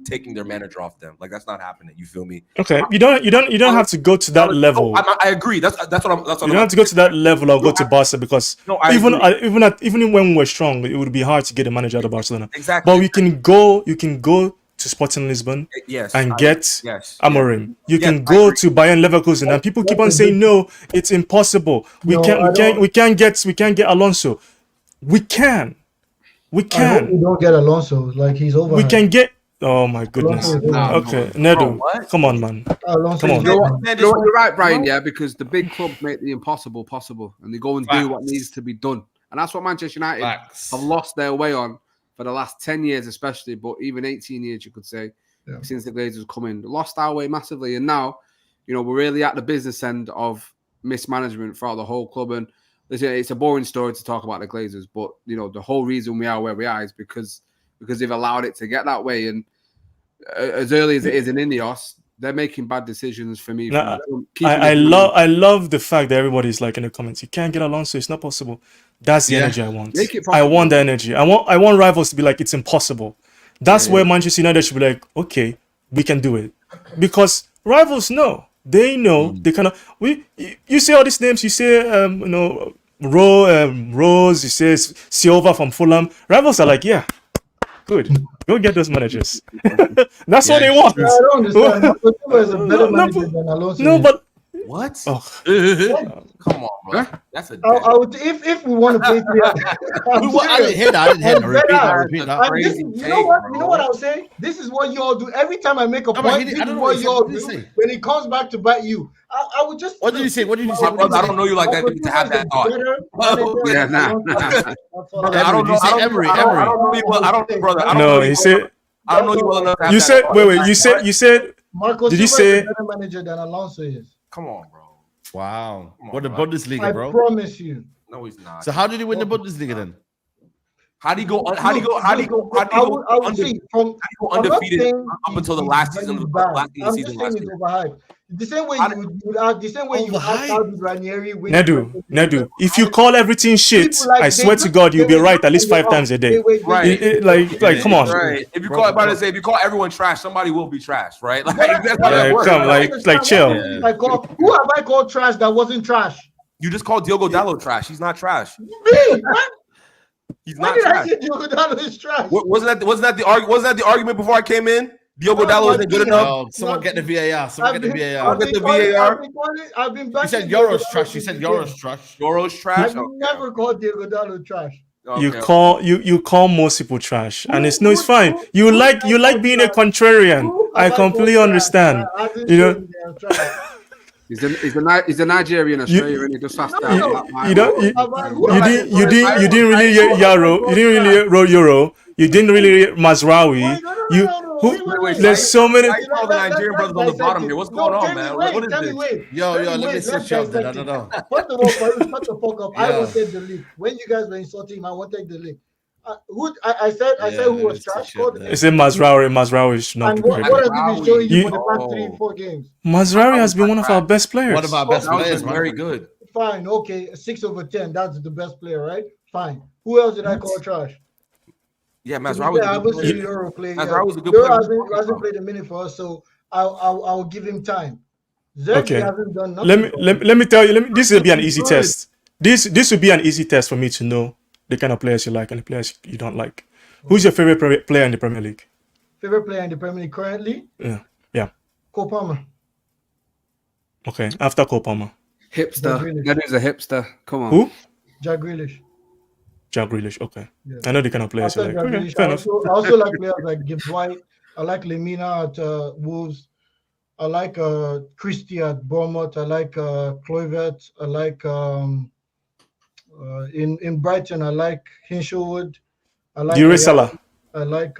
taking their manager off them. Like that's not happening. You feel me? Okay, you don't have to go to that level. I agree. That's what I'm. You don't have to go to that level or go to Barca because even when we're strong, it would be hard to get a manager out of Barcelona. Exactly. But you can go to Sporting Lisbon and get Amorim. You can go to Bayern Leverkusen, and people keep on saying no, it's impossible. We can't get Alonso. We can. I hope we don't get Alonso. Like he's over. We can get. Oh my goodness. Okay, Nedu, come on, man. Alonso Come on. You're right, Brian. Yeah, because the big clubs make the impossible possible, and they go and do what needs to be done, and that's what Manchester United have lost their way on for the last 10 years, especially, but even 18 years, you could say, since the Glazers come in, lost our way massively, and now, we're really at the business end of mismanagement throughout the whole club, and listen, it's a boring story to talk about the Glazers, but the whole reason we are where we are is because they've allowed it to get that way. And as early as it is in Ineos, they're making bad decisions for me. I love the fact that everybody's like in the comments, you can't get Alonso, it's not possible. That's the energy I want. I want the energy. I want rivals to be like, it's impossible. That's where Manchester United should be like, okay, we can do it. Because rivals know. They know they kind of you say all these names, you say Rose, you say Silva from Fulham. Rivals are like, yeah, good. Go get those managers. That's what they want. I don't understand. Silva is a better manager than Alonso. No, but what? Oh. Come on, bro. That's a. I would if we want to play 3. I didn't hear that. Repeat that. You know what I'll say? This is what you all do every time I make a point. This is what you all do when it comes back to bite you. I would just. What did you say? What did you say? I don't know you like that to have that thought. I don't know. I don't know, brother. No, he said. I don't know you well enough. You said. Wait. You said. Marco did you Silva say is a better manager than Alonso is? Come on, bro. Wow. What the Bundesliga, bro? I promise you. No, he's not. So how did he win the Bundesliga then? How do you go undefeated up until the last season? I'm just saying it's overhyped. The same way you ask Ranieri. Nedu, if you call everything shit, I swear to God, you'll be right at least 5 times a day. Right. Like, come on. Right. If you call everyone trash, somebody will be trash, right? Like, that's how that works. Come, like, chill. Who have I called trash that wasn't trash? You just called Diogo Dalot trash. He's not trash. Me? What? He's not trash. I say Diogo Dalot is trash? Wasn't that the argument before I came in? Diogo Dalot isn't good enough. Someone get the VAR. Get the VAR. I've been back. You said Euro's trash. You said Euro's trash. Euro's trash. I've never called Diogo Dalot trash. You call most people trash, and it's fine. You like being a contrarian. I completely understand. He's a Nigerian Australian, and he just has to. You didn't really Euro. You didn't really roll Euro. You didn't really Mazraoui. There's so many. I call the Nigerian brothers on the bottom here. What's going on, man? What is this? Yo, let me switch up. I don't know. First of all, shut the fuck up. I wanted the league. When you guys were insulting him, I wanted the league. I said who was trash. It's a Mazraoui is not great. What has he been showing you for the past 3-4 games? Mazraoui has been one of our best players. One of our best players, very good. Fine, okay, 6/10. That's the best player, right? Fine. Who else did I call trash? Yeah, Mazraoui was a good player. Mazraoui was a good player. Hasn't played a minute for us, so I'll give him time. Okay. Hasn't done nothing. Let me tell you. This will be an easy test. This will be an easy test for me to know the kind of players you like and the players you don't like. Who's your favorite player in the Premier League? Favorite player in the Premier League currently? Yeah. Cole Palmer. Okay, after Cole Palmer. Hipster. That is a hipster. Come on. Who? Jack Grealish. Jack Grealish. Okay. Yeah. I know the kind of players you After like. Jack Okay, Grealish, fair I enough. also like players like Gibbs White. I like Lemina at Wolves. I like Christie at Bournemouth. I like Kluivert. I like in Brighton. I like Hinshelwood. I like Salah. I like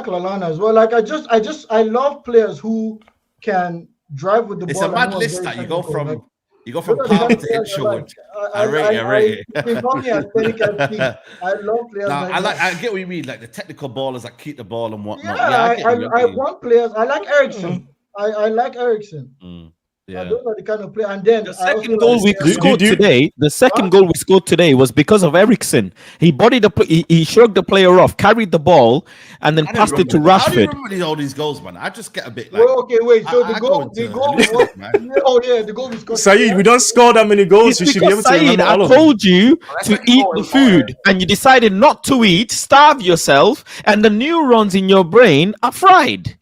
Lallana as well. Like I love players who can drive with the It's ball. a mad and who are list very that you go technical. from. Like, You go from those are the Palmer kind of to players I Hinshelwood. like. I rate it. You can call me aesthetic FC. I love players Nah, like that. I get what you mean, like the technical ballers that keep the ball and whatnot. Yeah, Yeah, I want players. I like Ericsson. I like Ericsson. Yeah. Those are the kind of players. And then The second goal we Do- scored do you- today, the second goal we scored today was because of Ericsson. He bodied he shrugged the player off, carried the ball, and then passed it to How do you Rashford. remember all these goals, man? I just get a bit like. Well, okay, wait. So I the go goal, into the goal. Elizabeth, man. Oh yeah, the goal we scored. Saeed, we don't score that many goals. It's You should be able because, to Saeed, remember I all of them. told you that's to like eat going the food, and you decided not to eat, starve yourself, and the neurons in your brain are fried.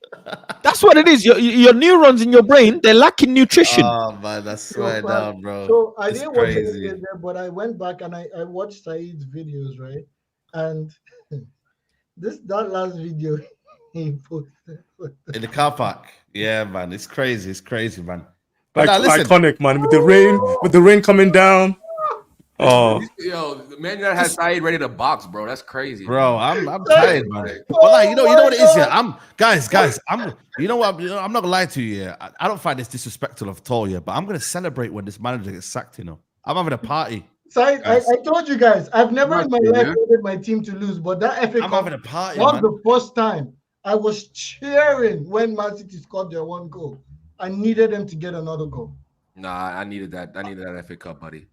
That's what it is. Your neurons in your brain, they're lacking nutrition. Oh man, that's swear down, bro. So I It's didn't watch crazy. anything there, but I went back and I watched Saeed's videos, right? And that last video he posted. In the car park. Yeah, man. It's crazy. It's crazy, man. Like, But now, listen. iconic, man. With the rain coming down. Oh, Yo, the man that has Saeed ready to box, bro. That's crazy. Bro, I'm tired, man. But like, you know what it is here. I'm guys. You know what? I'm not gonna lie to you. Yeah, I don't find this disrespectful at all. Yeah, but I'm gonna celebrate when this manager gets sacked. You know, I'm having a party. Saeed, I told you guys, I've never in my Martin, life yeah. wanted my team to lose, but that FA I'm Cup having a party, was man. the first time I was cheering when Man City scored their one goal. I needed them to get another goal. Nah, I needed that. I needed that FA Cup, buddy.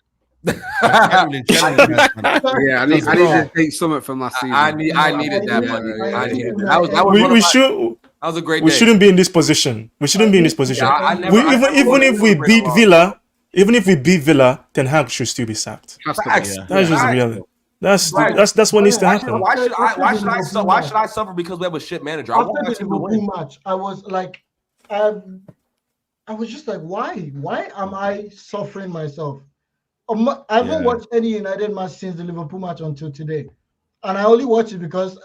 Genuinely, man. Yeah, I need to take something from last season. I needed that, buddy. I needed that. That was that was a great. We day. shouldn't be in this position. We shouldn't be in this position. Yeah, I never- Even if we beat Villa, Ten Hag should still be sacked. Facts. That's just Right. real. That's Right. that's what needs to happen. Why should I suffer because we have a shit manager? I want After my the team to Liverpool win. match, I was like, I was just like, why? Why am I suffering myself? I haven't watched any United match since the Liverpool match until today, and I only watched it because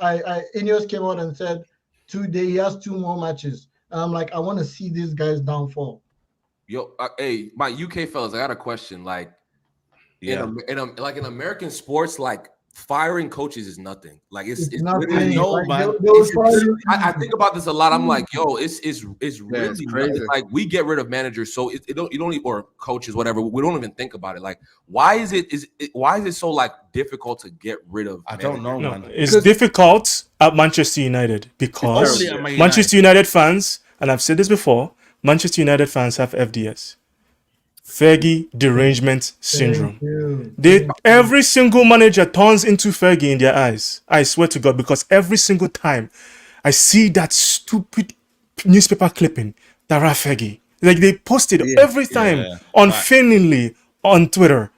Ineos came out and said today he has 2 more matches, and I'm like, I want to see these guys downfall. Yo, hey, my UK fellas, I got a question. Like, in American sports, like firing coaches is nothing. Like it's nothing. literally Like, man. I think about this a lot. I'm like, yo, it's really crazy. nothing. Like we get rid of managers, so you don't even, or coaches, whatever. We don't even think about it. Like, why is it so like difficult to get rid of? I don't know, No, man. it's difficult at Manchester United because Only at Man Manchester United fans, and I've said this before, Manchester United fans have FDS. Fergie derangement syndrome. Every single manager turns into Fergie in their eyes. I swear to God, because every single time I see that stupid newspaper clipping, Tara Fergie, like they post it every time unfailingly on Twitter.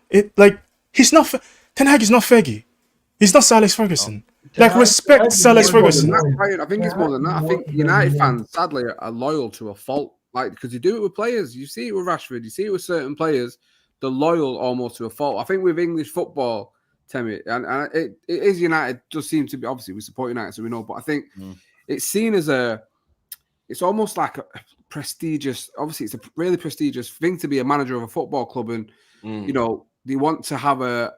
He's not Ten Hag is not Fergie. He's not Sir Alex Ferguson. Respect Sir Alex Ferguson. I think it's more than that. I think United fans, sadly, are loyal to a fault. Like, because you do it with players. You see it with Rashford. You see it with certain players. They're loyal almost to a fault. I think with English football, Temi, and it is United, does seem to be, obviously we support United, so we know, but I think it's seen as it's almost like a prestigious, obviously it's a really prestigious thing to be a manager of a football club, and you know, they want to have a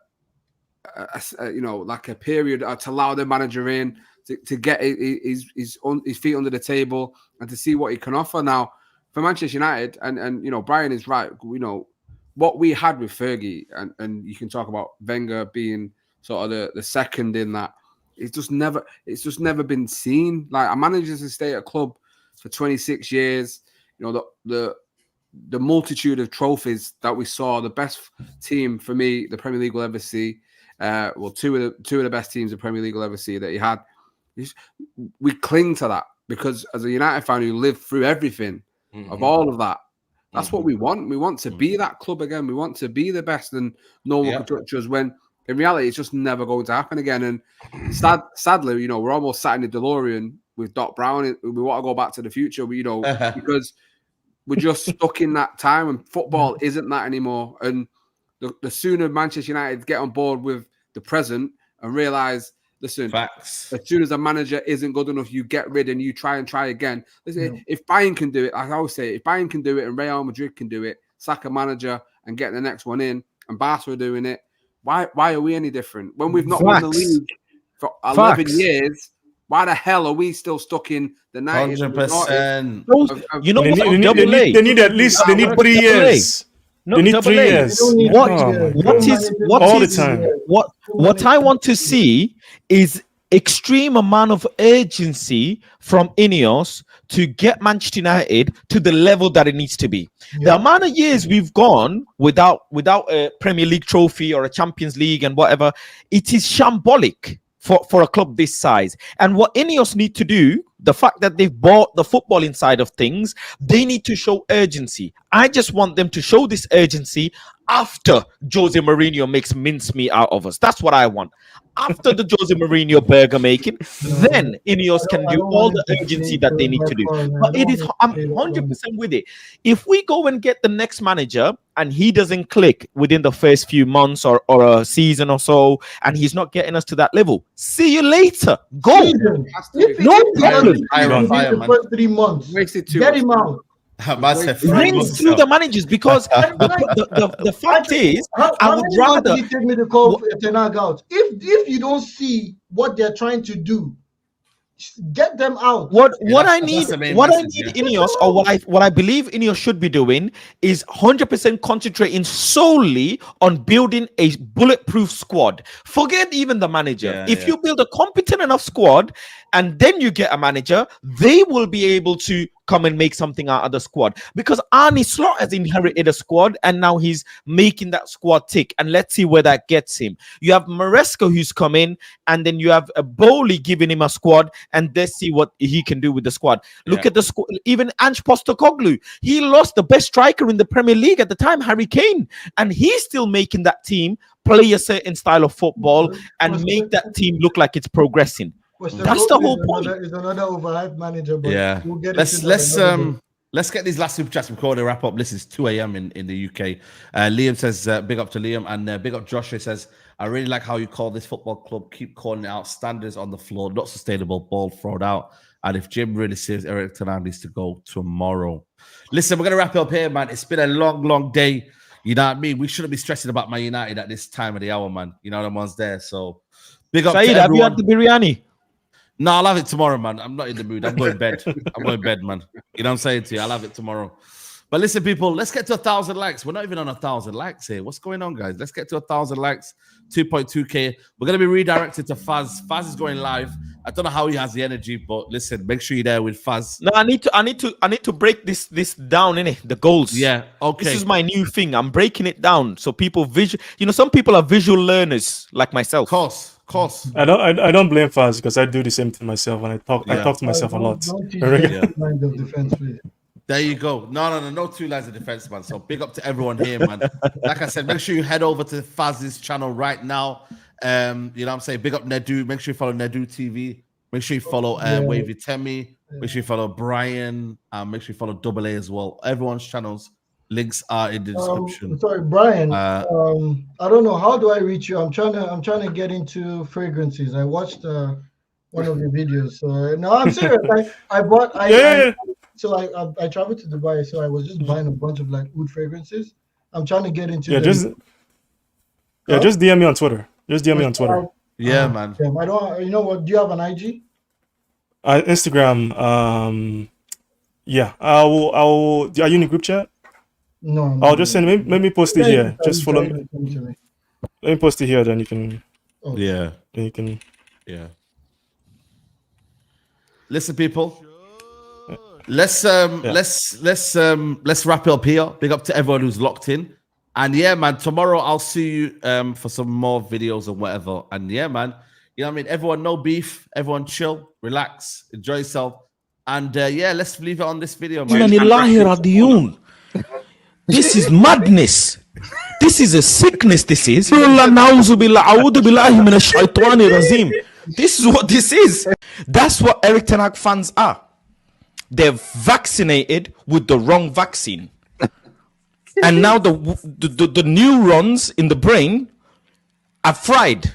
like a period to allow the manager in to get his feet under the table and to see what he can offer. Now, for Manchester United, and you know, Brian is right. You know what we had with Fergie, and you can talk about Wenger being sort of the second in that. It's just never been seen. Like a manager to stay at a club for 26 years. You know, the multitude of trophies that we saw. The best team for me, the Premier League will ever see. Well, two of the best teams the Premier League will ever see that he had. We cling to that because as a United fan who lived through everything of all of that, that's what we want. We want to be that club again. We want to be the best, and no one can touch us. When in reality, it's just never going to happen again. And sadly, you know, we're almost sat in the DeLorean with Doc Brown. We want to go back to the future, you know, because we're just stuck in that time, and football isn't that anymore. And the sooner Manchester United get on board with the present and realize, listen, facts. As soon as a manager isn't good enough, you get rid and you try again. Listen, if Bayern can do it, like I always say, if Bayern can do it and Real Madrid can do it, sack a manager and get the next one in, and Barca are doing it, why are we any different? When we've not won the league for 11 years, why the hell are we still stuck in the 90s? 100%. You know what? They need at least 3 years. No, they need 3 years. What I want to see is extreme amount of urgency from Ineos to get Manchester United to the level that it needs to be. The amount of years we've gone without a Premier League trophy or a Champions League and whatever, it is shambolic for a club this size. And what Ineos need to do, the fact that they've bought the footballing side of things, they need to show urgency. I just want them to show this urgency after Jose Mourinho makes mincemeat out of us. That's what I want. After the Jose Mourinho burger making, then Ineos can do all the urgency that they need to do. But I'm 100% with it. If we go and get the next manager and he doesn't click within the first few months or a season or so, and he's not getting us to that level, see you later. Go. No problem. The first 3 months. Get him out. Rings through the managers, because the fact is, I would rather take me to call Ten Hag out. If you don't see what they're trying to do, get them out. What I need Ineos, or what I believe Ineos should be doing, is 100% concentrating solely on building a bulletproof squad. Forget even the manager. If you build a competent enough squad and then you get a manager, they will be able to come and make something out of the squad, because Arne Slot has inherited a squad and now he's making that squad tick, and let's see where that gets him. You have Maresca who's come in, and then you have a Bowley giving him a squad, and let's see what he can do with the squad. Look at the squad. Even Ange Postecoglou, he lost the best striker in the Premier League at the time, Harry Kane, and he's still making that team play a certain style of football and make that team look like it's progressing. That's the whole point. Is another overhyped manager, but we'll get let's get these last super chats before they wrap up. This is 2 a.m. in the UK. Liam says, big up to Liam, and big up Joshua says, I really like how you call this football club. Keep calling it out. Standards on the floor, not sustainable. Ball thrown out. And if Jim really says Eric Ten Hag needs to go tomorrow. Listen, we're gonna wrap it up here, man. It's been a long day. You know what I mean? We shouldn't be stressing about Man United at this time of the hour, man. You know, the one's there. So big up Saeed, to everyone. have you had the biryani? No, I'll have it tomorrow, man. I'm not in the mood. I'm going to bed. I'm going to bed, man. You know what I'm saying to you? I'll have it tomorrow. But listen, people, let's get to 1,000 likes. We're not even on 1,000 likes here. What's going on, guys? Let's get to 1,000 likes, 2.2K. We're going to be redirected to Faz. Faz is going live. I don't know how he has the energy, but listen, make sure you're there with Faz. No, I need to break this down, innit? The goals. Yeah, okay. This is my new thing. I'm breaking it down so people some people are visual learners like myself. Of course. I don't blame Faz, because I do the same thing myself, and I talk to myself a lot. There you go. No 2 lines of defense, man. So big up to everyone here, man. Like I said, make sure you head over to Faz's channel right now. You know what I'm saying? Big up Nedu. Make sure you follow Nedu TV. Make sure you follow Wavy Temi. Make sure you follow Brian. Make sure you follow Double A as well. Everyone's channels. Links are in the description. Sorry, Brian. I don't know. How do I reach you? I'm trying to get into fragrances. I watched one of your videos. So no, I'm serious. I traveled to Dubai, so I was just buying a bunch of like oud fragrances. I'm trying to get into just DM me on Twitter. Just DM me on Twitter. Man. I don't. You know what? Do you have an IG? Instagram. Yeah. I will. Are you in the group chat? No. I'll just send. Let me post it here. Just follow me. Let me post it here. Then you can. Okay. Yeah. Then you can. Yeah. Listen, people. Let's wrap it up here. Big up to everyone who's locked in. And yeah, man, tomorrow I'll see you for some more videos and whatever. And yeah, man, you know what I mean? Everyone, no beef. Everyone chill, relax, enjoy yourself. And yeah, let's leave it on this video, man. This is madness. This is a sickness, this is. This is what this is. That's what Eric Ten Hag fans are. They're vaccinated with the wrong vaccine. And now the neurons in the brain are fried.